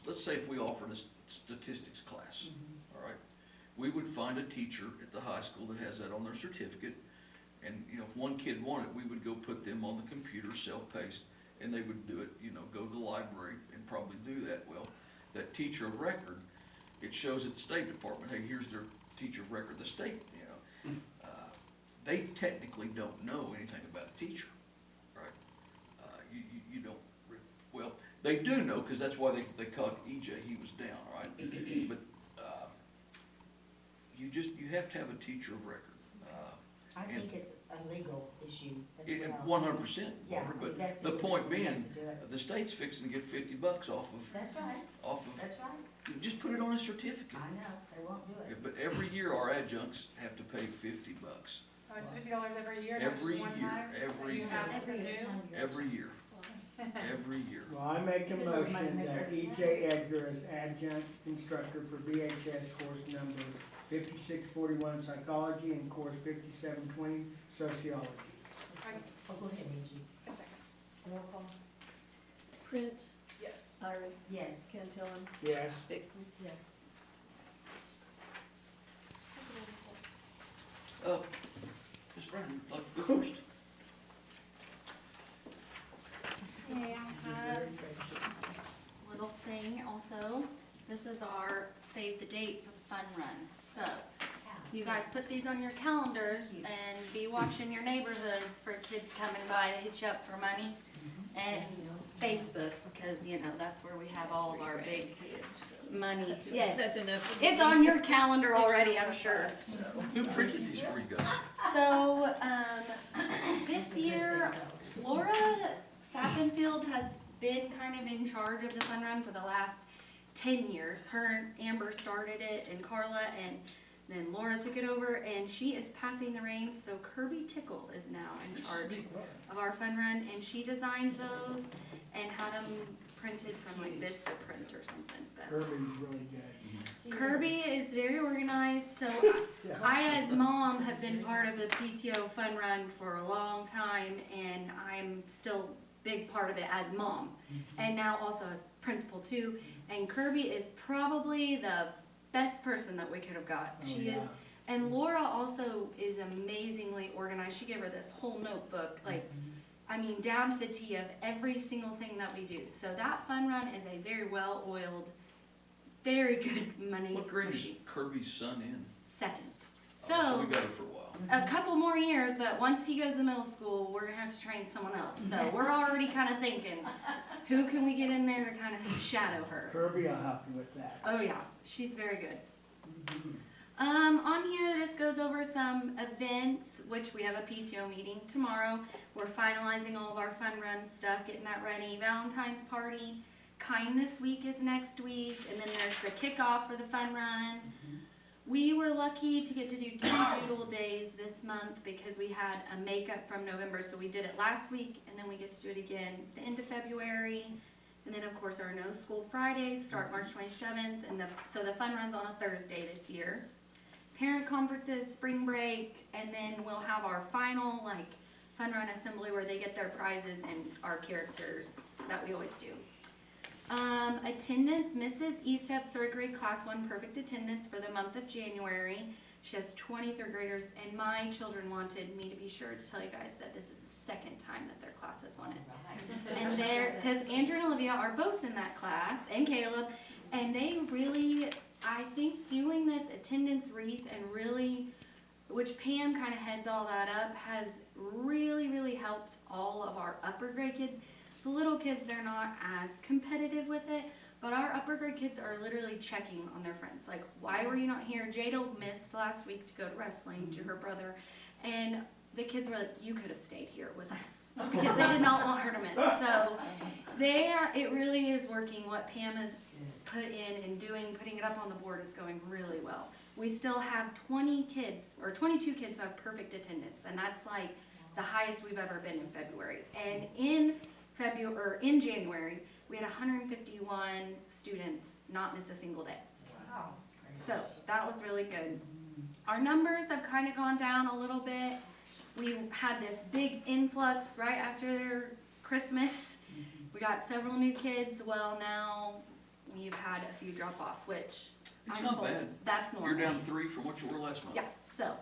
let's say if we offered a statistics class, all right? We would find a teacher at the high school that has that on their certificate, and, if one kid wanted, we would go put them on the computer, self-paced, and they would do it, go to the library and probably do that. Well, that teacher of record, it shows at the State Department, hey, here's their teacher of record, the state, they technically don't know anything about a teacher, right? You don't, well, they do know, because that's why they called EJ, he was down, right? But, you have to have a teacher of record. I And- think it's a legal issue as well. 100%, Yeah, Barbara, I mean, but that's the the point reason we have being, to do it. the state's fixing to get $50 That's right, that's right. just put it on a certificate. I know, they won't do Yeah, it. but every year, our adjuncts have to pay $50. Oh, it's $50 every year, not just Every one year, time? every You have year. to do? time you- Every year, every year. Well, I make a Good Lord, might motion make that her- EJ Edgar as adjunct instructor for BHS course number 5641 psychology and course 5720 sociology. Oh, go ahead, Angie. A second. Roll call. Prince, Yes. Byron, Yes. Cantillon, Yes. Bickford. Yes. Ms. Brandon, go first. Okay, I have this little thing also. This is our save the date for the fun run. guys put these on your calendars and be watching your neighborhoods for kids coming by to hit you up for money. And Facebook, because, you know, that's where we have all of our big money. Yes, That's enough. it's on your calendar already, I'm sure. Who printed these for you guys? So, this year, Laura Sappenfield has been kind of in charge of the fun run for the last 10 years. Her and Amber started it, and Carla, and then Laura took it over, and she is passing the reins. So Kirby Tickle is now in charge of our fun run, and she designed those and had them printed from like Vista Print or something. But Kirby's really good. Kirby is very organized, so I, as mom, have been part of the PTO fun run for a long time, and I'm still a big part of it as mom, and now also as principal too. And Kirby is probably the best person that we could have got. She is, and Laura also is amazingly organized. She gave her this whole notebook, like, I mean, down to the T of every single thing that we do. So that fun run is a very well-oiled, very good money What grade is machine. Kirby's son in? Second. So we So, got her for a while. a couple more years, but once he goes to middle school, we're gonna have to train someone else. So we're already kind of thinking, who can we get in there to kind of shadow her? Kirby will help you with that. Oh yeah, she's very good. On here, this goes over some events, which we have a PTO meeting tomorrow. We're finalizing all of our fun run stuff, getting that ready. Valentine's party, kindness week is next week, and then there's the kickoff for the fun run. We were lucky to get to do 2 doodle days this month because we had a makeup from November, so we did it last week, and then we get to do it again at the end of February. And then, of course, our No School Fridays start March 27th, and so the fun run's on a Thursday this year. Parent conferences, spring break, and then we'll have our final, like, fun run assembly where they get their prizes and our characters that we always do. Attendance, Mrs. Eastep's 3rd grade class 1 perfect attendance for the month of January. She has 20 3rd graders, and my children wanted me to be sure to tell you guys that this is the 2nd time that their class has won it. And they're, because Andrew and Olivia are both in that class, and Caleb, and they really, I think doing this attendance wreath and really, which Pam kind of heads all that up, has really, really helped all of our upper grade kids. The little kids, they're not as competitive with it, but our upper grade kids are literally checking on their friends. Like, why were you not here? Jada missed last week to go to wrestling to her brother, and the kids were like, you could have stayed here with us, because they did not want her to miss. So it really is working. What Pam has put in and doing, putting it up on the board is going really well. We still have 20 kids, or 22 kids who have perfect attendance, and that's like the highest we've ever been in February. And in January, we had 151 students not miss a single day. Wow. So that was really good. Our numbers have kind of gone down a little bit. We had this big influx right after Christmas. We got several new kids. Well, now we've had a few drop off, which It's I'm not told bad. that's normal. You're down 3 from what you were last month. Yeah, so,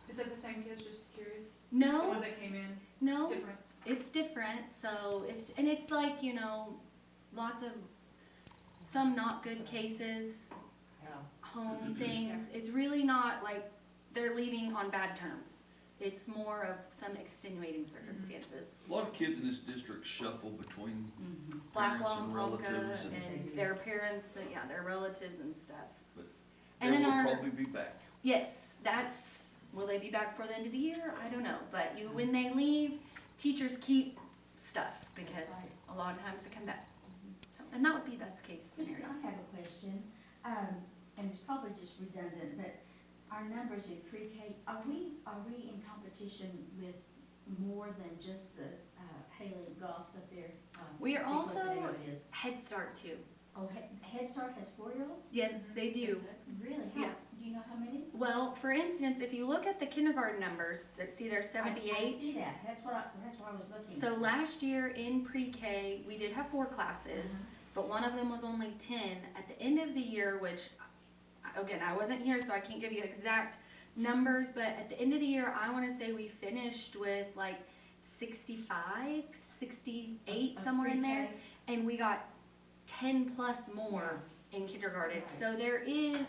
Is it the same kids, just curious? The no, ones that came in, no, different? it's different. So it's like, you know, lots of, some not good cases, home things. It's really not like they're leaving on bad terms. It's more of some extenuating circumstances. A lot of kids in this district shuffle between parents Blackwell and and Polka relatives, and their parents, yeah, their relatives and stuff. but And they then will our, probably be back. yes, that's, will they be back before the end of the year? I don't know, but when they leave, teachers keep stuff because a lot of times they come back. So, and that would be best case Kristen, scenario. I have a question, and it's probably just redundant, but our numbers in pre-K, are we in competition with more than just the Haley Goffs up there? We are I think what the also name of it is. Head Start too. Oh, Head Start has 4-year-olds? Yeah, they do. Really? Yeah. Do you know how many? Well, for instance, if you look at the kindergarten numbers, see there's 78. I see that, that's what I was looking. So last year in pre-K, we did have 4 classes, but one of them was only 10. At the end of the year, which, again, I wasn't here, so I can't give you exact numbers, but at the end of the year, I want to say we finished with like 65, 68, somewhere in there, and we got 10 plus more in kindergarten. So there is,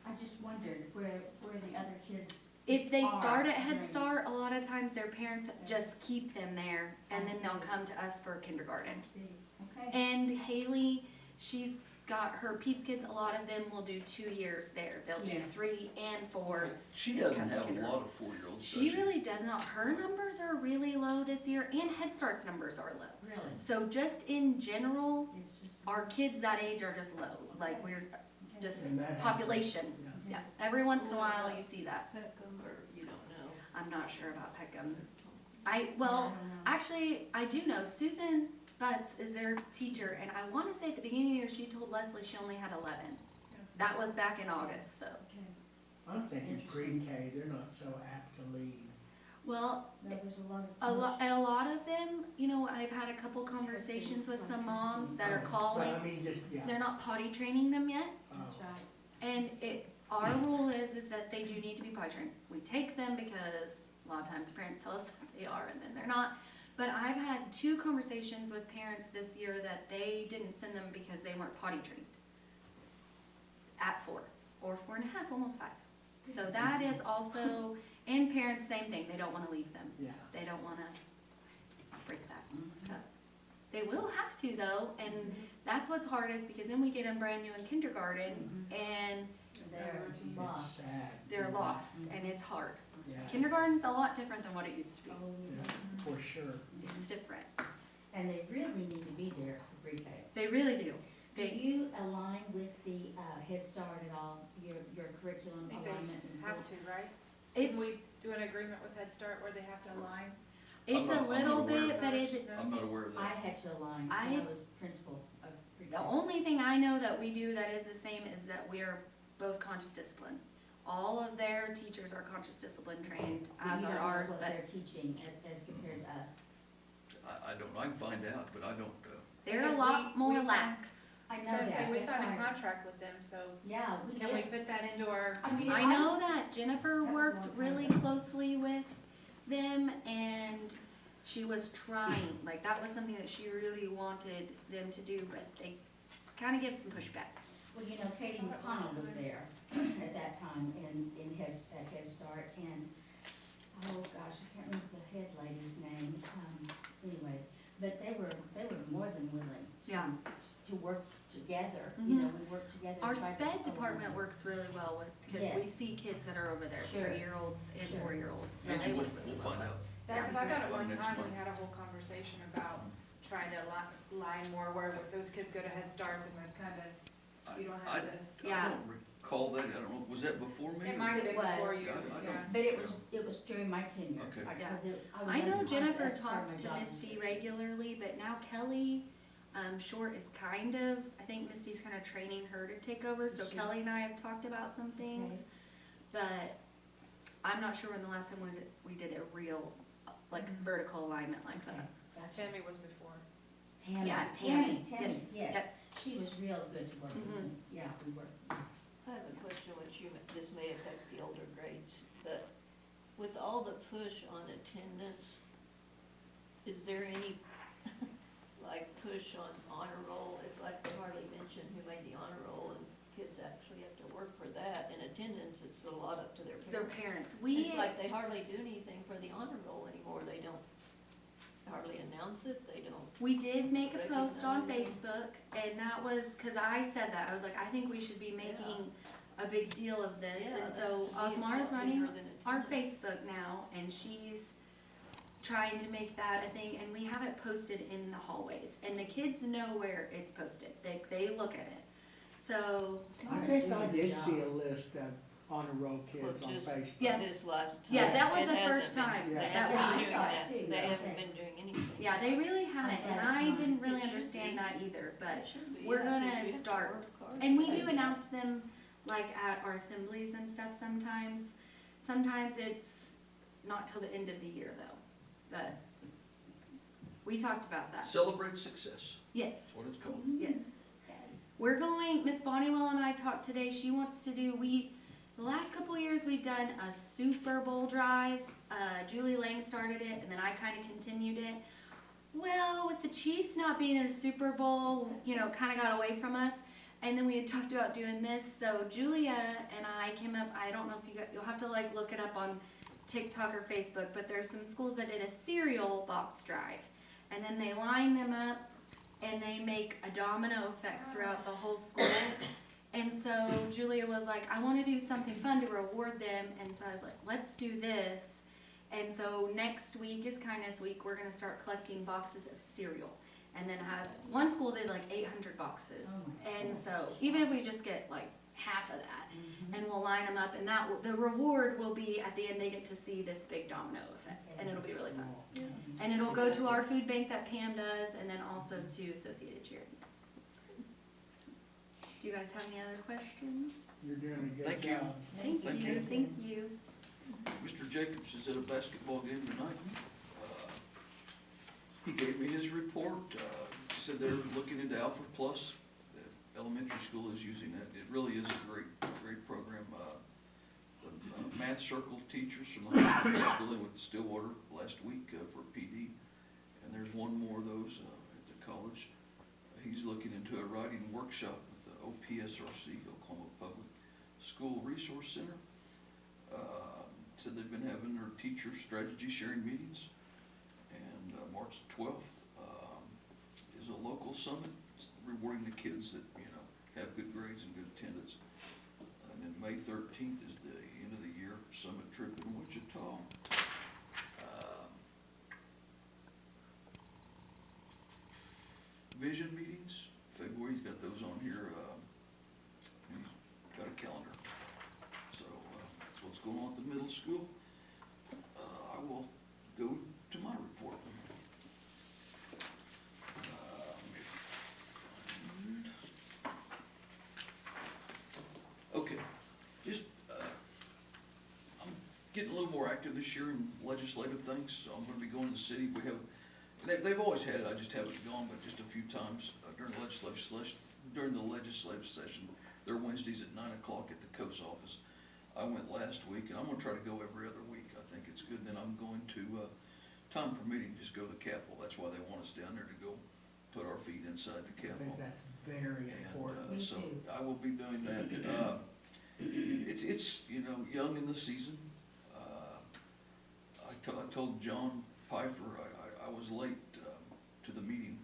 I just wondered where the other kids, If they start at Are, Head right. Start, a lot of times their parents just keep them there, and I then they'll see. come to us for kindergarten. see, okay, And Haley, she's got her Peeps kids, a lot of them will do 2 years there. They'll do Yes. 3 and 4. She and doesn't come to have a kindergarten. lot of 4-year-olds, does She really does not. Her numbers are really low this year, and Head Start's numbers are low. really, So just in general, it's just. our kids that age are just low. Like we're just And that happens. population. Yeah. Yeah, every once in a while you see that. Peckham, or you don't know? I'm not sure about Peckham. I don't know. Actually, I do know Susan Butts is their teacher, and I want to say at the beginning of the year she told Leslie she only had 11. That was back in August, though. Okay, I'm thinking Interesting. pre-K, they're not so apt to lead. Well, no, there's a lot of. a lot of them, you know, I've had a couple conversations with some moms that are But calling. I mean, just, yeah. They're not potty training them yet. That's right. And our rule is that they do need to be potty trained. We take them because a lot of times parents tell us that they are and then they're not. But I've had 2 conversations with parents this year that they didn't send them because they weren't potty trained. At 4 or 4 and a half, almost 5. So that is also, and parents, same thing, they don't wanna leave them. Yeah. They don't wanna break that, so. They will have to though, and that's what's hard is because then we get them brand new in kindergarten and They're It's lost. sad. they're lost and it's hard. Yeah, Kindergarten's a lot different than what it used to be. Oh, yeah, for sure. It's different. and they really need to be there for pre-K. They really do. Do you align with the Head Start at all, your curriculum I think they alignment? and Have to, right? It's, Can we do an agreement with Head Start where they have to align? it's a I'm not little aware of bit, but it's, I'm not aware of I that. had to align, I- I was principal of pre-K. the only thing I know that we do that is the same is that we are both conscious discipline. All of their teachers are conscious discipline trained, But as you are don't know ours, what but they're teaching as compared to us. I don't, I can find out, but I don't, they're a Because lot we more signed- lax. I know Because that, we that's signed a why, contract with them, so yeah, we can we did. put that into our? I mean, I know was- that Jennifer That was a worked long time really ago. closely with them and she was trying, like that was something that she really wanted them to do, but they kinda give some pushback. Well, you know, Katie McConnell was there at that time at Head Start, and, oh gosh, I can't remember the head lady's name, anyway, but they were more than willing Yeah. to work together, you know, we worked together. Our and tried to sped align department us. works really well with, because we Yes. see kids that are over there, Sure. 3-year-olds and Sure. 4-year-olds. So Angie, they we'll, work really we'll well find with out. Yeah, cause I thought at By one next time month. we had a whole conversation about trying to align more where if those kids go to Head Start, then they're kinda, you don't I have to. Yeah. don't recall that, I don't know, was that before me? It or- might have been It before was. you, Yeah, I don't- yeah. But it was during my tenure. Okay. like, Yeah. 'cause I was I know under Jennifer contract, part of talks my to job Misty description. regularly, but now Kelly, Short is kind of, I think Misty's kind of training her to take over, so Is she? Kelly and I have talked about some things. Okay. But I'm not sure when the last time we did a real, like, Mhm. vertical alignment like Okay, that. gotcha. Tammy was before. Tammy, Yeah, Tammy, yes, yes, yep. she was real good to work with, Mhm. yeah, we worked. I have a question which this may affect the older grades, but with all the push on attendance, is there any, like, push on honor roll? It's like they hardly mention who made the honor roll, and kids actually have to work for that. In attendance, it's a lot up to their parents. Their parents, It's like they hardly do anything for the honor roll anymore. They don't hardly announce it, they don't. we did make a post on Recognize Facebook, and that was, cause I said that, I was like, I think we should be making a big deal of this, Yeah, and that's so to me a lot Osmara's running bigger than our attendance. Facebook now, and she's trying to make that a thing, and we have it posted in the hallways, and the kids know where it's posted, they look at it. So, I think I did see a list of honor roll Well, kids on just Facebook. Yeah. This last time. yeah, that was It the hasn't first been- time Yeah. They that haven't Yeah, I been we, doing saw it that, too, they yeah, haven't okay. been doing anything. yeah, they really hadn't, I'm glad and it's I not. didn't really It should understand be. that either, but It should be, we're yeah, gonna 'cause you have to start. work hard And to we do do announce them, like, at our assemblies and stuff sometimes. Sometimes it's not till the end of the year, though, but we talked about that. Celebrate success, Yes, that's what it's called. yes. We're going, Miss Bonniewell and I talked today, she wants to do, the last couple of years, we've done a Super Bowl drive. Julie Lang started it, and then I kinda continued it. Well, with the Chiefs not being in a Super Bowl, you know, kinda got away from us. And then we had talked about doing this, so Julia and I came up, I don't know if you got, you'll have to like look it up on TikTok or Facebook, but there's some schools that did a cereal box drive. And then they line them up and they make a domino effect throughout the whole school. And so Julia was like, I wanna do something fun to reward them, and so I was like, let's do this. And so next week is Kindness Week, we're gonna start collecting boxes of cereal. And then one school did like 800 boxes. And so even if we just get like half of that, and we'll line them up, and the reward will be at the end, they get to see this big domino effect, and it'll be really fun. And it'll go to our food bank that Pam does, and then also to Associated Charities. Do you guys have any other questions? You're doing a good Thank you. job. Thank Thank you, you. thank you. Mr. Jacobs is at a basketball game tonight. He gave me his report. He said they're looking into Alpha Plus. The elementary school is using that. It really is a great program. The math circle teachers from the high school is dealing with Stillwater last week for PD. And there's one more of those at the college. He's looking into a writing workshop with the OPSRC, Oklahoma Public School Resource Center. Said they've been having their teacher strategy sharing meetings. And March 12th is a local summit rewarding the kids that, have good grades and good attendance. And then May 13th is the end of the year summit trip in Wichita. Vision meetings, February, he's got those on here. He's got a calendar. So that's what's going on at the middle school. I will go to my report. Okay, just, I'm getting a little more active this year in legislative things. So I'm gonna be going to the city. We have, they've always had it, I just haven't gone, but just a few times during the legislative session. They're Wednesdays at 9 o'clock at the COAS office. I went last week, and I'm gonna try to go every other week. I think it's good. Then I'm going to, time permitting, just go to the Capitol. That's why they want us down there, to go put our feet inside the I think Capitol. that's very important. Me So too. I will be doing that. It's young in the season. I told John Pfeiffer, I was late to the meeting.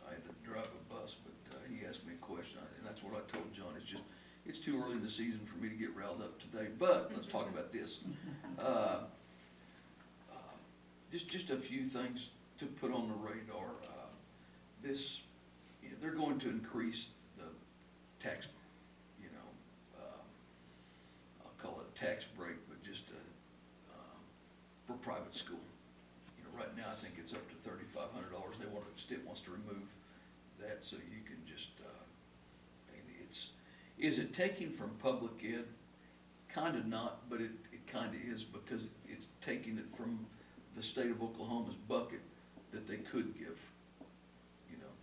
I had to drive a bus, but he asked me a question, and that's what I told John. It's too early in the season for me to get riled up today, but let's talk about this. Just a few things to put on the radar. They're going to increase the tax, I'll call it a tax break, but just for private school. Right now, I think it's up to $3,500. State wants to remove that, so you can just, is it taking from public ed? Kinda not, but it kinda is, because it's taking it from the state of Oklahoma's bucket that they could give,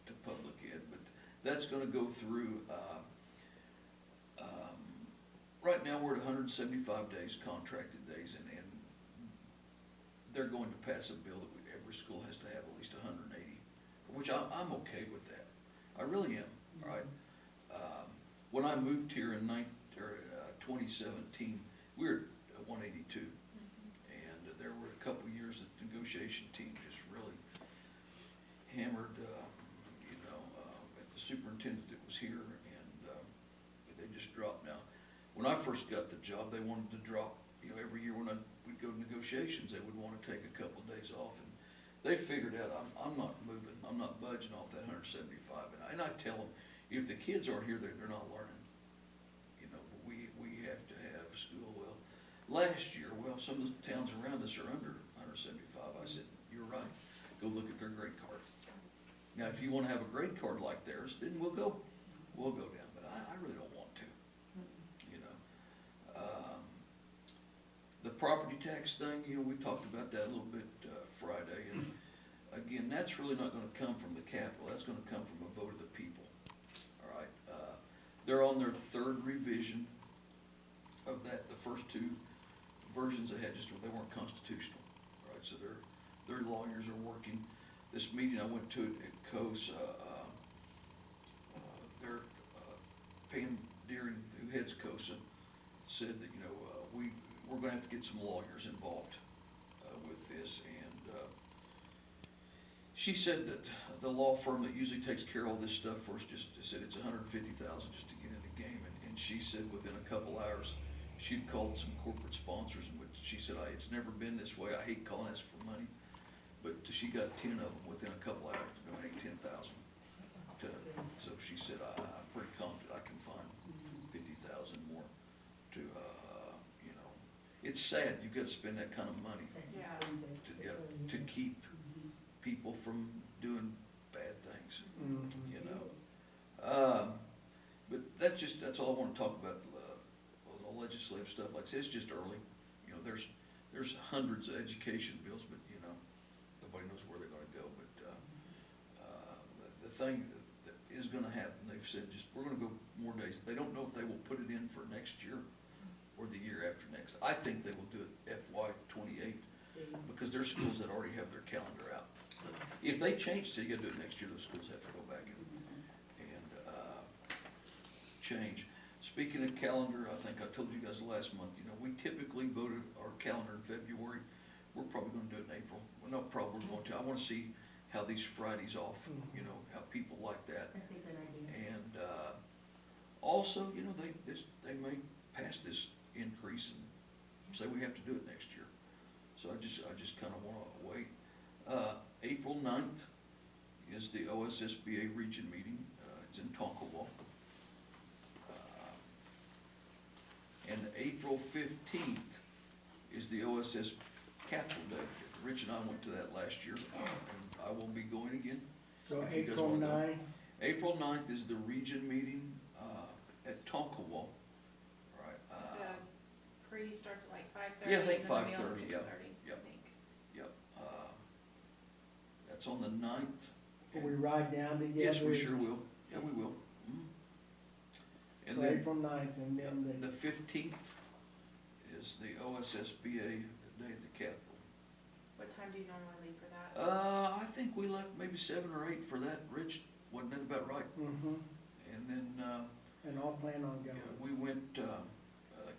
to public ed. But that's gonna go through, right now we're at 175 days, contracted days, and they're going to pass a bill that every school has to have at least 180, which I'm okay with that. I really am, all right? When I moved here in 2017, we were at 182. And there were a couple years that the negotiation team just really hammered, at the superintendent that was here, and they just dropped. Now, when I first got the job, they wanted to drop, every year when we'd go to negotiations, they would want to take a couple of days off, and they figured out I'm not moving, I'm not budging off that 175, and I tell them, if the kids aren't here, they're not learning. We have to have school. Well, last year, some of the towns around us are under 175. I said, you're right, go look at their grade card. Now, if you want to have a grade card like theirs, then we'll go down, but I really don't want to. The property tax thing, we talked about that a little bit Friday, and again, that's really not gonna come from the Capitol, that's gonna come from a vote of the people, all right? They're on their third revision of that. The first two versions they had, they weren't constitutional, all right? So their lawyers are working. This meeting I went to at COAS, their Pam Deering, who heads COSA, said that, we're gonna have to get some lawyers involved, with this, and, she said that the law firm that usually takes care of all this stuff for us just said it's $150,000 just to get in the game, and she said within a couple hours, she'd called some corporate sponsors, and she said, it's never been this way, I hate calling this for money, but she got 10 of them within a couple hours to donate 10,000. So she said, I'm pretty confident I can find 50,000 more to, it's sad, you've got to spend that kind of money Yeah. to keep people from doing bad things, But that's all I want to talk about, the legislative stuff like this. It's just early. There's hundreds of education bills, but, nobody knows where they're gonna go. But, the thing that is gonna happen, they've said we're gonna go more days. They don't know if they will put it in for next year or the year after next. I think they will do it FY '28, because there's schools that already have their calendar out. If they change, so you gotta do it next year, those schools have to go back and change. Speaking of calendar, I think I told you guys last month, we typically voted our calendar in February. We're probably gonna do it in April. Well, not probably, we're going to. I wanna see how these Fridays off, how people like that. That's a good idea. And, also, they may pass this increase and say we have to do it next year. So I just kinda wanna wait. April 9th is the OSSBA region meeting. It's in Tonkawa. And April 15th is the OSS Capital Day. Rich and I went to that last year, and I will be going again. So If you guys April wanna go. 9th, April 9th is the region meeting, at Tonkawa. Right, The pre starts at like 5:30. Yeah, I think and then the meal at 5:30, yeah. 6:30, I Yep. think. Yep, that's on the 9th. will we ride down together? Yes, we sure will. Yeah, we will. Mhm. And So then April 9th, and then the 15th is the OSSBA Day at the Capitol. What time do you normally leave for that? I think we left maybe 7 or 8 for that, Rich, wasn't that about right? mm-hmm, And then, and I'll plan on going. we went,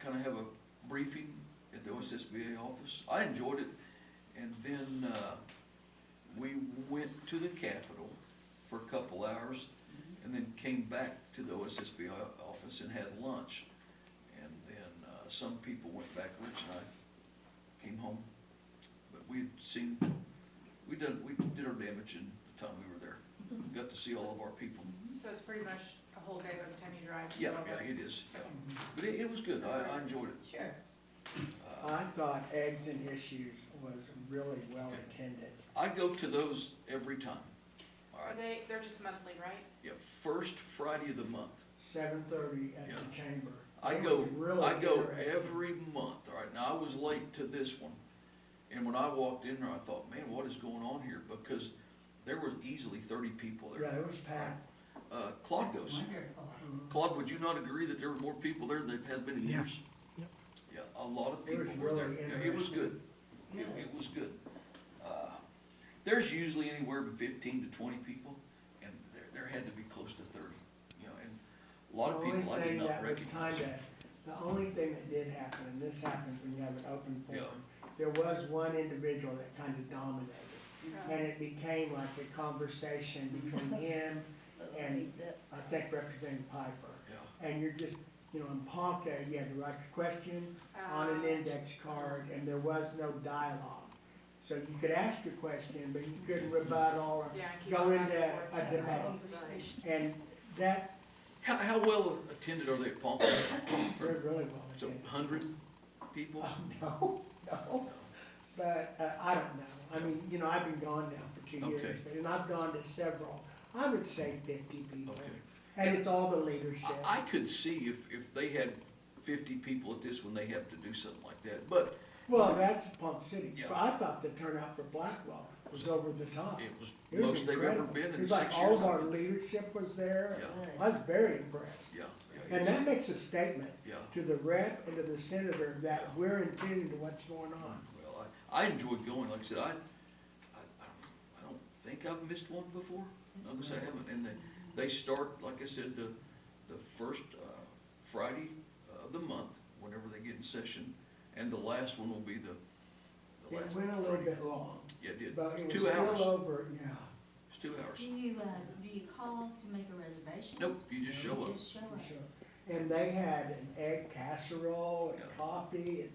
kinda have a briefing at the OSSBA office. I enjoyed it. And then, we went to the Capitol for a couple hours, and then came back to the OSSBA office and had lunch. And then, some people went back, Rich and I came home. But we did our damage in the time we were there. Got to see all of our people. So it's pretty much a whole day by the time you drive. Yeah, it is. Yeah. But it was good. I enjoyed it. Sure. I thought Eggs and Issues was really well attended. I go to those every time. All Are right. they're just monthly, right? Yeah, first Friday of the month. 7:30 at Yeah. the chamber. I It go was really interesting. every month. All right. Now I was late to this one, and when I walked in there, I thought, man, what is going on here? Because there were easily 30 people there. Yeah, it was packed. Claude goes. Wonderful. Claude, would you not agree that there were more people there than had been in Yeah. years? Yep. Yeah, a lot of It was people were there. really Yeah, it was interesting. good. It was good. There's usually anywhere from 15 to 20 people, and there had to be close to 30, and a lot of people I did not recognize. The only thing that did happen, and this happens when you have an open Yeah. forum, there was one individual that kind of dominated. And it became like a conversation between him and, I think, Representative Piper. Yeah, And you're just, in Ponca, you had to write your question on an index card, and there was no dialogue. So you could ask your question, but you couldn't rebuttal or Yeah, keep go going back into and forth. a debate. And that, how well attended are they at Ponca? they're really well So attended. 100 people? No, but I don't know. I mean, I've been gone now for 2 years, Okay. and I've gone to several, I would say 50 people. Okay. And it's all the leadership. I could see if they had 50 people at this one, they have to do something like that, but Well, that's Punk City. Yeah. But I thought the turnout for Blackwell was over the top. it was It was most they've ever incredible. been It in was 6 like years. all of I our think. leadership was there. Yeah, I was very impressed. yeah, And that makes a statement yeah. to the rep and to the senator that we're in tune to what's going on. Well, I enjoyed going, like I said, I don't think I've missed one before, I haven't, and they start, like I said, the first, Friday of the month, whenever they get in session, and the last one will be the It last went a little Friday. bit long, Yeah, it did. but it was 2 still hours. over, yeah. It's 2 hours. Do you call to make a reservation? Nope, you just show You up. just show up. Sure. And they had an egg casserole and Yeah. coffee, and,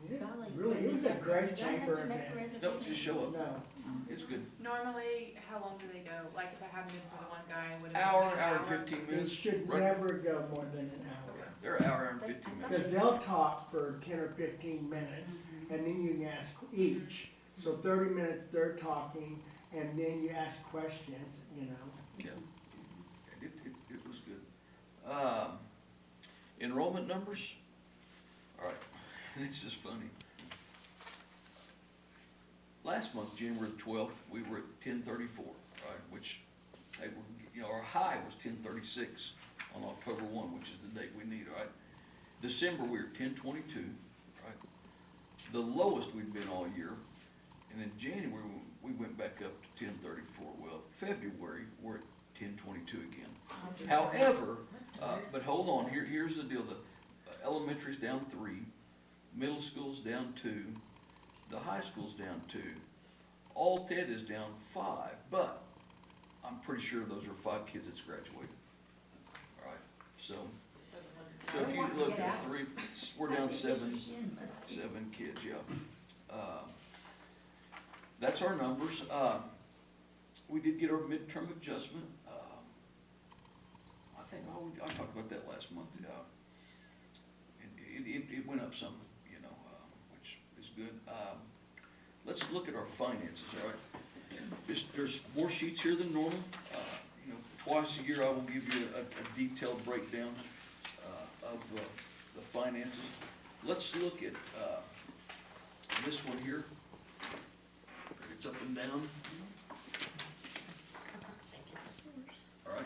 Mhm. yeah, Golly, really, it was a great you don't have chamber to make a event. reservation. Nope, just show up. No, It's good. Normally, how long do they go? Like if I hadn't been for the one guy, would it have Hour, been an hour and 15 it minutes. should Right. never go more than an hour. They're an hour and 15 minutes. Because they'll talk for 10 or 15 minutes, and then you can ask each. So 30 minutes they're talking, and then you ask questions, you know. Yeah, it was good. Enrollment numbers, all right, this is funny. Last month, January 12th, we were at 1034, right, which, they were, you know, our high was 1036 on October 1, which is the date we need, all right? December, we were at 1022, right? The lowest we'd been all year, and in January, we went back up to 1034. Well, February, we're at 1022 again. However, but hold on, here's the deal, the elementary's down 3, middle school's down 2, the high school's down 2, all TED is down 5, but I'm pretty sure those are 5 kids that's graduated. All right, so if you look at 3, we're down 7 kids, yeah. That's our numbers. We did get our midterm adjustment. I think, I talked about that last month. It went up some, you know, which is good. Let's look at our finances, all right? There's more sheets here than normal. You know, twice a year I will give you a detailed breakdown of the finances. Let's look at this one here. It's up and down. All right.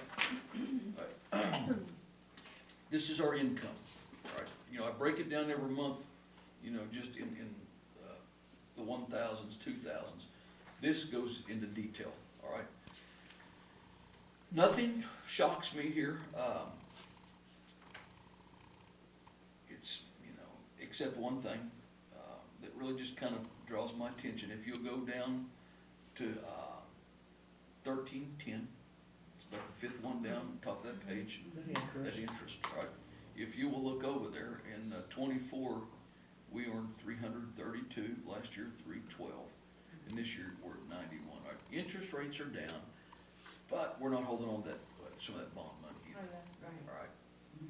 This is our income. All right. You know, I break it down every month, you know, just in the 1,000s, 2,000s. This goes into detail, all right? Nothing shocks me here. It's, you know, except one thing that really just kind of draws my attention. If you'll go down to 1310, it's about the 5th one down, top of that page, that interest, right? If you will look over there, in 24, we earned 332, last year 312, and this year we're at 91. Our interest rates are down, but we're not holding on to that, some of that bond money either. All right,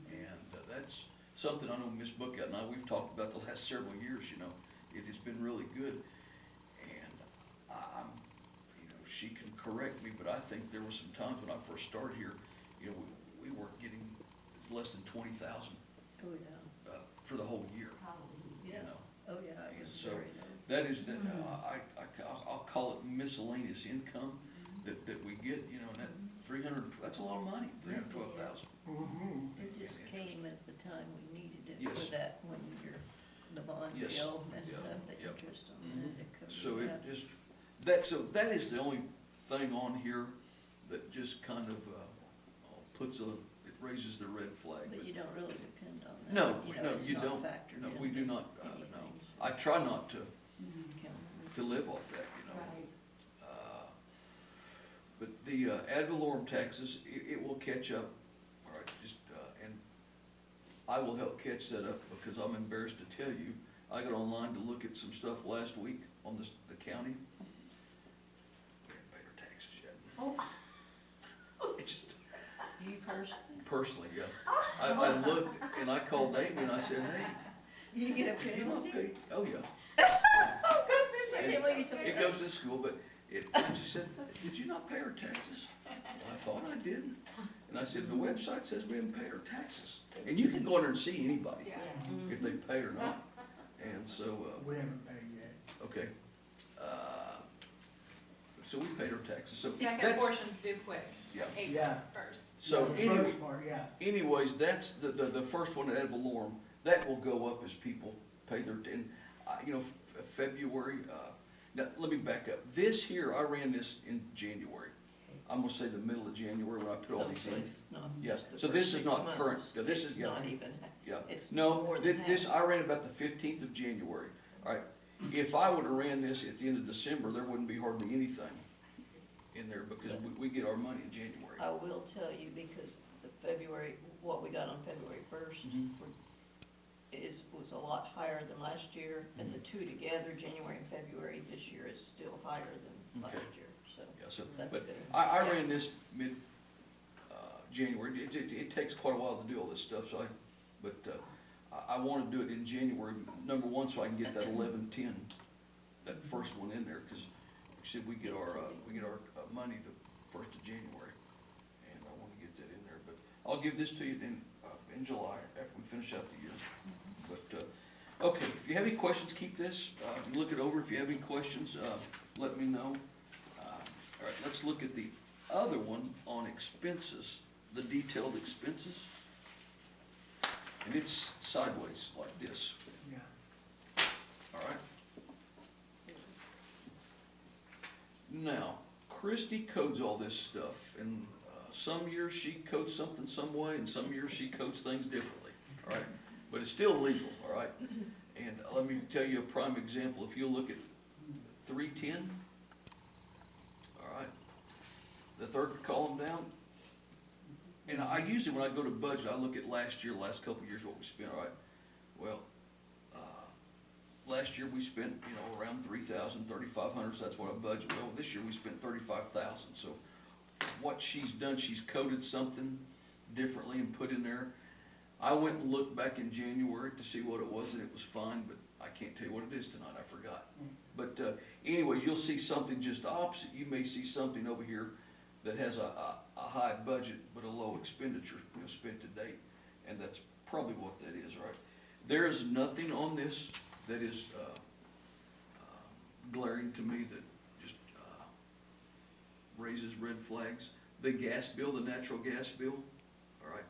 and that's something I know Ms. Bookout and I, we've talked about the last several years, you know. It has been really good, and I'm, you know, she can correct me, but I think there were some times when I first started here, you know, we weren't getting, it's less than 20,000 Oh, yeah, for the whole year, you yeah, know. oh, yeah, it And was so, very low. that is, I'll call it miscellaneous income that we get, you know, and that 300, that's a lot of money, 312,000. Mm-hmm. It just came at the time we needed it Yes. for that, when the bond Yes. bill messed Yeah. up, the Yep. interest on Mhm. that, it covered So it that. just, that is the only thing on here that just kind of, it raises the red flag. But you don't really depend on that. No, You know, no, it's you not don't. factored No, into we do not, no. anything. I try not to Count. live off that, you know. But the ad valorem taxes, it will catch up, all right, just, and I will help catch that up because I'm embarrassed to tell you, I got online to look at some stuff last week on the county. We haven't paid our taxes yet. Oh. It's just- You personally? Personally, yeah. I looked and I called Amy and I said, hey, You get a did you not penalty? pay? Oh, yeah. Oh, goodness, I can't believe you told me It that. goes to school, but I just said, did you not pay our taxes? I thought I didn't. And I said, the website says we haven't paid our taxes. And you can go in there and see anybody if they pay or not. And so, We haven't paid yet. okay. So we paid our taxes, so Second that's, portion's due quick, yeah. April Yeah. 1st. So Yeah, the anyway, first part, yeah. anyways, that's the first one, ad valorem, that will go up as people pay their, and, you know, February, now, let me back up. This here, I ran this in January, I'm gonna say the middle of January when I put all Oh, these so in. it's not Yeah, just the so first this is 6 not current. months. Yeah, this It's is- yeah. not even, Yeah, it's no, more than this, half. I ran about the 15th of January, all right? If I would've ran this at the end of December, there wouldn't be hardly anything in there, because we get our money in January. I will tell you, because the February, what we got on February 1st Mhm. was a lot higher than last year, and the two together, January and February this year, is still higher than Okay. last year, so Yeah, so, that's but good. I ran this January. It takes quite a while to do all this stuff, so I wanna do it in January, number one, so I can get that 11/10, that first one in there, cause like I said, we get our money the 1st of January, and I wanna get that in there, but I'll give this to you in July, after we finish out the year. But, okay, if you have any questions, keep this, look it over. If you have any questions, let me know. All right, let's look at the other one on expenses, the detailed expenses. And it's sideways like this, Yeah. all right? Now, Christie codes all this stuff, and some years she codes something some way, and some years she codes things differently, all right? But it's still legal, all right? And let me tell you a prime example. If you look at 310, all right, the third column down, and I usually, when I go to budget, I look at last year, last couple of years, what we spent, all right? Well, last year we spent, around 3,000, 3,500, so that's what I budgeted. Well, this year we spent 35,000, so what she's done, she's coded something differently and put in there. I went and looked back in January to see what it was, and it was fine, but I can't tell you what it is tonight, I forgot. But anyway, you'll see something just opposite. You may see something over here that has a high budget but a low expenditure, spent to date, and that's probably what that is, right? There is nothing on this that is glaring to me that just raises red flags. The gas bill, the natural gas bill, all right,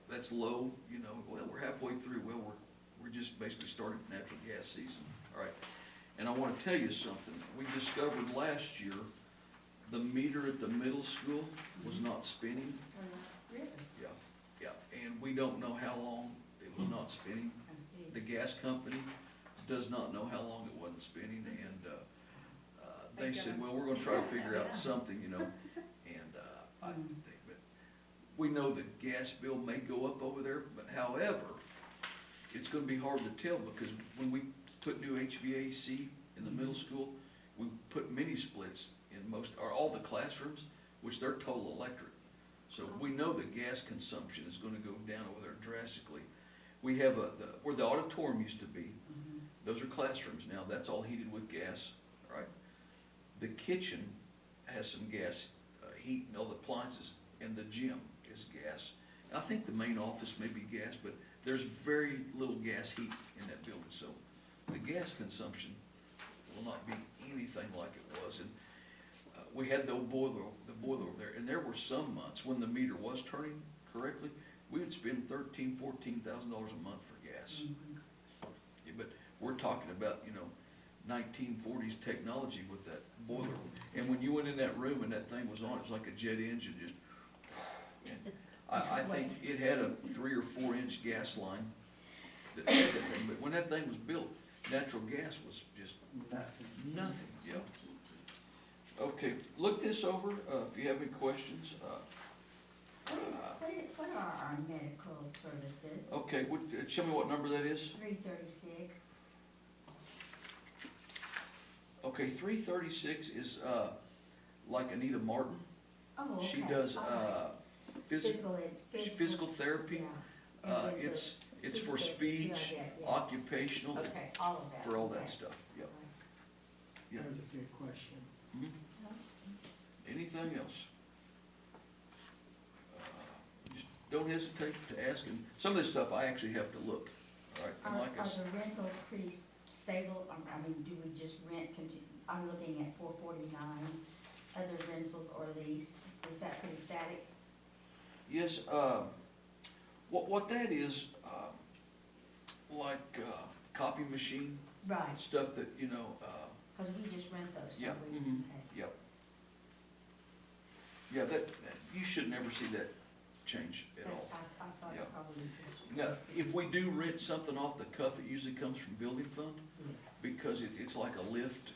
that's low, well, we're halfway through, well, we're just basically starting natural gas season, all right? And I wanna tell you something, we discovered last year, the meter at the middle school was not spinning. Really? Yeah, and we don't know how long it was not spinning. I see. The gas company does not know how long it wasn't spinning, and they said, well, we're gonna try to figure out something, and but we know the gas bill may go up over there, but however, it's gonna be hard to tell, because when we put new HVAC in the middle school, we put mini splits in or all the classrooms, which they're total electric. So we know the gas consumption is gonna go down over there drastically. We have where the auditorium used to be, those are classrooms now, that's all heated with gas, all right? The kitchen has some gas heat and all the appliances, and the gym is gas. And I think the main office may be gas, but there's very little gas heat in that building, so the gas consumption will not be anything like it was. And we had the boiler over there, and there were some months when the meter was turning correctly, we would spend $13,000, $14,000 a month for gas. Yeah, but we're talking about, 1940s technology with that boiler. And when you went in that room and that thing was on, it was like a jet engine, just, and I think it had a 3 or 4 inch gas line that fed that thing, but when that thing was built, natural gas was just nothing, yeah. Okay, look this over, if you have any questions. What are our medical services? Okay, show me what number that is. 336. Okay, 336 is, like Anita Martin. Oh, okay. She does, All right. physical therapy. Yeah. And then It's for therapy, speech, yes. occupational, Okay, all of that. for all that Okay. stuff, yep. Yeah. That was a good question. Mhm. Anything else? Just don't hesitate to ask, and some of this stuff I actually have to look, all right? And like I Are said, the rentals pretty stable? I mean, do we just rent, I'm looking at 449, other rentals or lease, is that pretty static? yes, what that is, like, copy machine, Right, stuff that, because we just rent those, Yeah, don't we? mhm. Okay. Yep. Yeah, you should never see that change at all. I thought Yeah. it probably just. Now, if we do rent something off the cuff, it usually comes from building fund, Yes. because it's like a lift,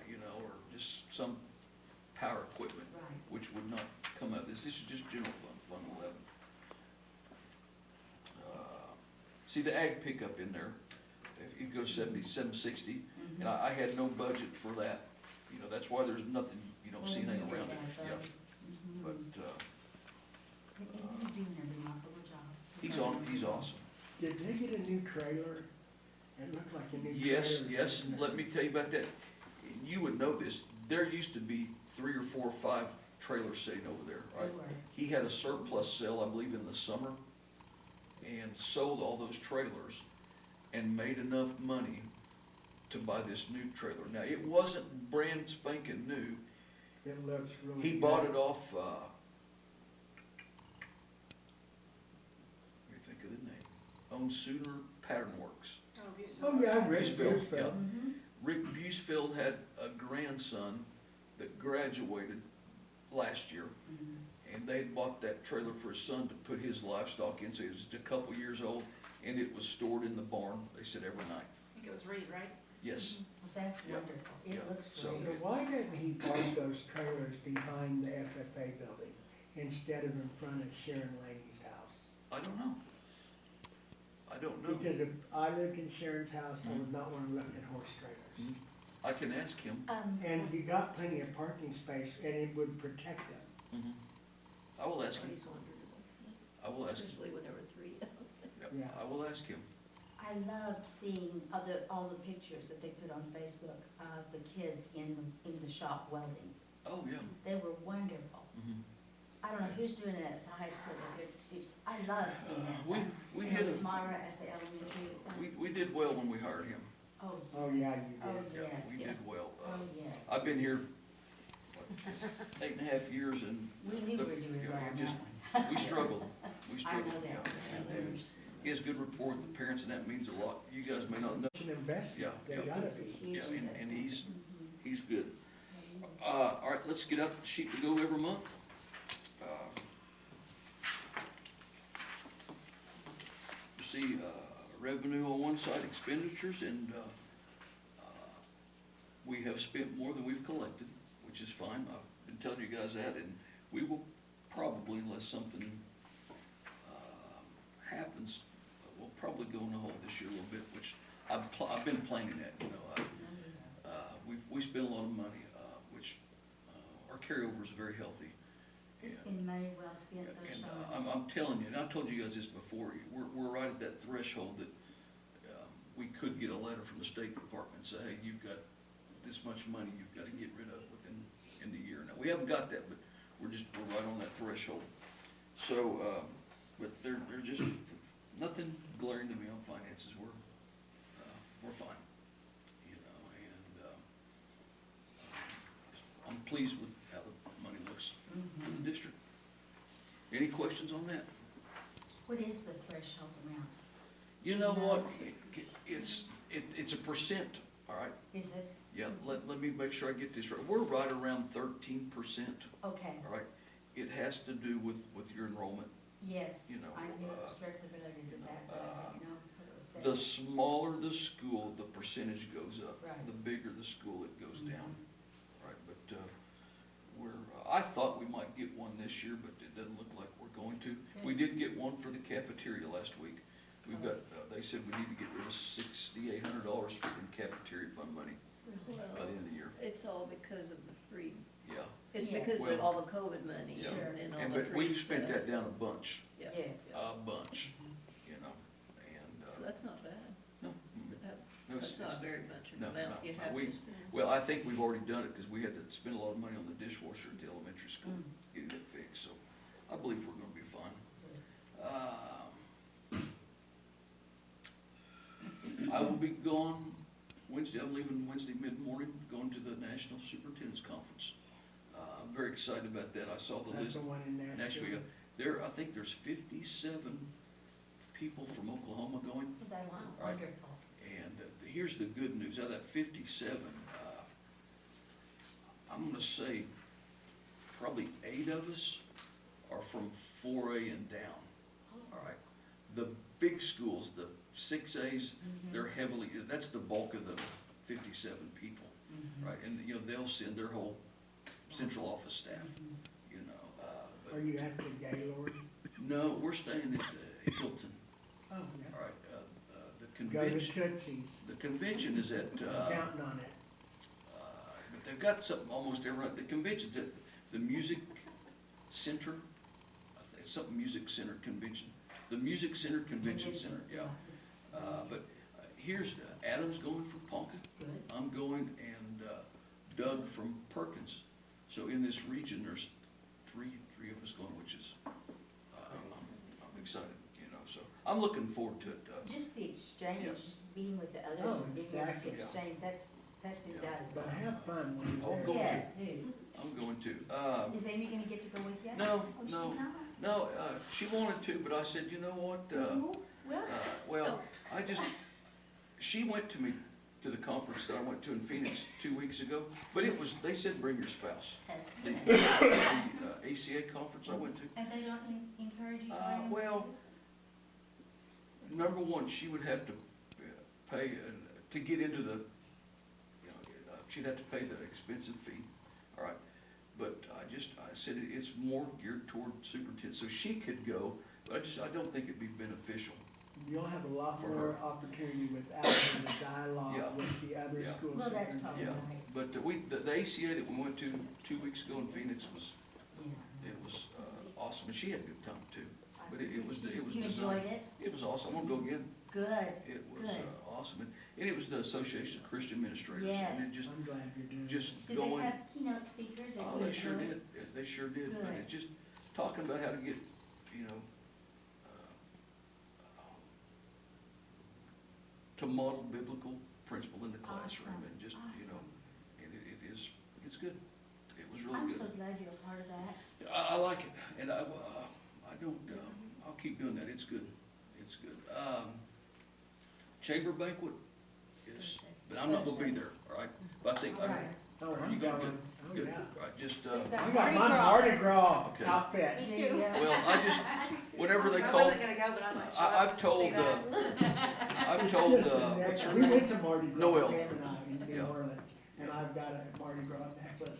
you know, or just some power equipment, Right. which would not come out of this. This is just general fund, Fund 11. See the ag pickup in there, if it goes 7760, and I had no budget for that. You know, that's why there's nothing, you don't see anything around it, yeah. But, He's doing a remarkable job. he's awesome. Did they get a new trailer? It looked like a new trailer. Yes, yes, sitting there. let me tell you about that. You would know this, there used to be 3 or 4 or 5 trailers sitting over there, right? They were. He had a surplus sale, I believe, in the summer, and sold all those trailers and made enough money to buy this new trailer. Now, it wasn't brand spanking new. It looks really. He good. bought it off, let me think of the name, owned Sooner Pattern Works. Oh, yeah, I read Buseville, it. yeah. Rick Buseville had a grandson that graduated last year, and they bought that trailer for his son to put his livestock in, so he was just a couple years old, and it was stored in the barn, they said, every night. I think it was Reed, right? Yes, Well, that's Yeah. wonderful. It Yeah. looks So- great. So why didn't he park those trailers behind the FFA building instead of in front of Sharon Laney's house? I don't know. I don't know. Because if I lived in Sharon's house, I would not wanna look at horse trailers. I can ask him. And you got plenty of parking space and it would protect them. Mhm. I will ask him. Always wondered about I will that, ask him. especially when there were 3 out there. Yeah, I will ask him. I loved seeing all the pictures that they put on Facebook of the kids in the shop welding. Oh, yeah. They were wonderful. Mhm. I don't know who's doing it at the high school, but I love seeing that We, stuff. we And hit it was a, Mara at the elementary. we did well when we hired him. Oh, Oh, yeah, you oh, did. Yeah, yes. we did well. Oh, yes. I've been here, what, 8.5 years, and We knew we were doing Yeah, well on just- that one. we struggled. We I struggled, know yeah. that. And he has good rapport with the parents, and that means a lot. You guys may not know. It's an investment, Yeah, they yeah. gotta It's a be. huge Yeah, and investment. he's good. All right, let's get out the sheet to go every month. You see, revenue on one side, expenditures, and, we have spent more than we've collected, which is fine. I've been telling you guys that, and we will probably, unless something, happens, we'll probably go in the hole this year a little bit, which I've been planning that, you know. We spent a lot of money, which, our carryover is very healthy. It's been money well spent, those And summers. I'm telling you, and I've told you guys this before, we're right at that threshold that we could get a letter from the State Department and say, hey, you've got this much money you've got to get rid of in the year. Now, we haven't got that, but we're right on that threshold. So, but there's just nothing glaring to me on finances. We're fine, you know, and I'm pleased with how the money looks for the district. Any questions on that? What is the threshold amount? You know what, it's a percent, all right? Is it? Yeah, let me make sure I get this right. We're right around 13%, Okay, all right? It has to do with your enrollment. yes. You know, I knew it was directly related to that, but I didn't know what it was said. The smaller the school, the percentage goes up. Right. The bigger the school, it goes down, right? But I thought we might get one this year, but it doesn't look like we're going to. We did get one for the cafeteria last week. We've got, they said we need to get rid of $6,800 for the cafeteria fund money by the end of the year. It's all because of the free, Yeah. it's Yes. because Well, of all the COVID money Yeah. and all And, the but free we've spent stuff. that down a bunch, Yeah. Yes. a bunch, you know, and, So that's not bad. no. No, That's not very much no, of an amount no, you have we- to spend. Well, I think we've already done it, because we had to spend a lot of money on the dishwasher at the elementary school, getting it fixed, so I believe we're gonna be fine. I will be gone Wednesday, I'm leaving Wednesday mid-morning, going to the National Superintendent's Conference. I'm very excited about that, I saw the That's list. the one in Nashville. I think there's 57 people from Oklahoma going. Wow, Right. wonderful. And here's the good news, out of that 57, I'm gonna say probably 8 of us are from 4A and down, all right? The big schools, the 6As, they're heavily, that's the bulk of the 57 people, right? And, you know, they'll send their whole central office staff, you know. But Are you at the Gaylord? no, we're staying at Hilton, Oh, yeah. all right? The Go to convention, Tootsie's, the convention is at, counting on it. but they've got something almost every, the convention's at the Music Center, it's something Music Center Convention, the Music Center Convention Center, yeah. But here's, Adam's going from Ponca, I'm going, and Doug from Perkins. So in this region, there's three of us going, which is, I'm excited, you know, so I'm looking forward to it. Just the exchange, Yeah. just being with the others Oh, and being able exactly. to exchange, that's invaluable. But have fun when I'll you're go. there. Yes, do. I'm going to. Is Amy gonna get to go with you? No, Oh, she's no, not? no, she wanted to, but I said, you know what, Oh, well, well, I just, she went to the conference that I went to in Phoenix 2 weeks ago, but it was, they said bring your spouse. that's The good. ACA conference I went to, And they don't encourage you to bring them? well, number one, she would have to pay, to get into the, you know, she'd have to pay the expensive fee, all right? But I said it's more geared toward superintendent, so she could go, but I don't think it'd be beneficial. You'll have a lot For more her. opportunity without the dialogue Yeah. with the other Yeah. schools. Well, that's probably Yeah. right. But the ACA that we went to 2 weeks ago in Phoenix was, Yeah. it was awesome, and she had a good time too. But it was You designed. enjoyed it? It was awesome, I'm gonna go again. Good. It was Good. awesome, and it was the Association of Christian Administrators. Yes. And it just, I'm glad you're doing just it. Did going. they have keynote speakers that Oh, you they sure enjoyed? did, they sure did, but Good. it just, talking about how to get, you know, to model biblical principle in the classroom, Awesome, and just, you know, awesome. and it's good, it was really I'm good. so glad you're a part of that. I like it, and I don't, I'll keep doing that, it's good, it's good. Chamber banquet is, but I'm not gonna be there, all right? But I think, All right. Oh, you I'm got going, good, oh, good, yeah. right, just, I got my Mardi Gras Okay. outfit. There you go. well, I just, whatever they I call, wasn't gonna go, but I might show up I've just to see told, that. I've It's told, just the what's next- her We name? went to Mardi Gras, Noel. Pam and I, in Yeah. New Orleans, and I've got a Mardi Gras necklace.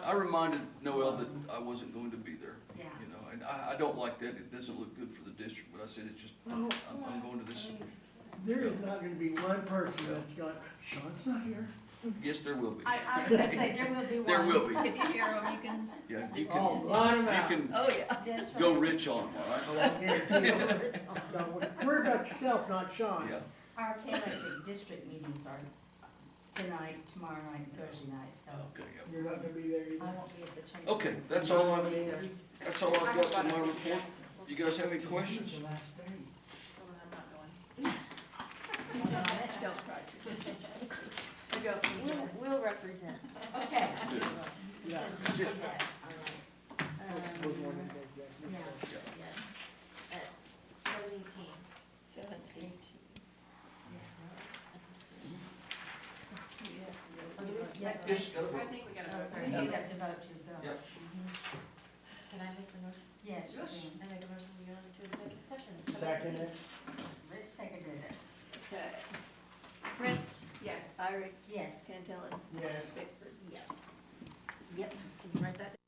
I reminded Noel that I wasn't going to be there, Yeah. you know, and I don't like that, it doesn't look good for the district, but I said it's just, Oh, I'm going to this. there is not gonna be one person that's gone, Sean's not here. Yes, there will be. I was gonna say, there will be one. There will be, If you hear them, you can, yeah, you Oh, can, line 'em you out. can oh, yeah. That's right. go rich on them, all right? Oh, I guarantee you. Don't worry about yourself, not Sean. Yeah, Our K-Electric district meetings are tonight, tomorrow night, and Thursday night, so okay, yeah. You're not gonna be there I either. won't be at the chamber. Okay, that's all I've got for my report. You guys have any questions? It's the last day. I'm not going. Don't try to. Maybe I'll see you there. We'll represent. Okay. Good. Yeah. That's it. Yeah, all right. We're going into executive Yeah, session. At yeah. 7:18. 17. Yeah. Yes, gotta vote. I think we gotta Oh, vote. sorry, you have to vote to go. Yep. Mhm. Can I make the motion? Yes, you Yes. can. I make a motion, we go into executive session. Second it. Rich seconded it. Okay. Brent, Yes. Ira, Yes. Cantelli, Yes. Bickford. Yep. Can you write that down?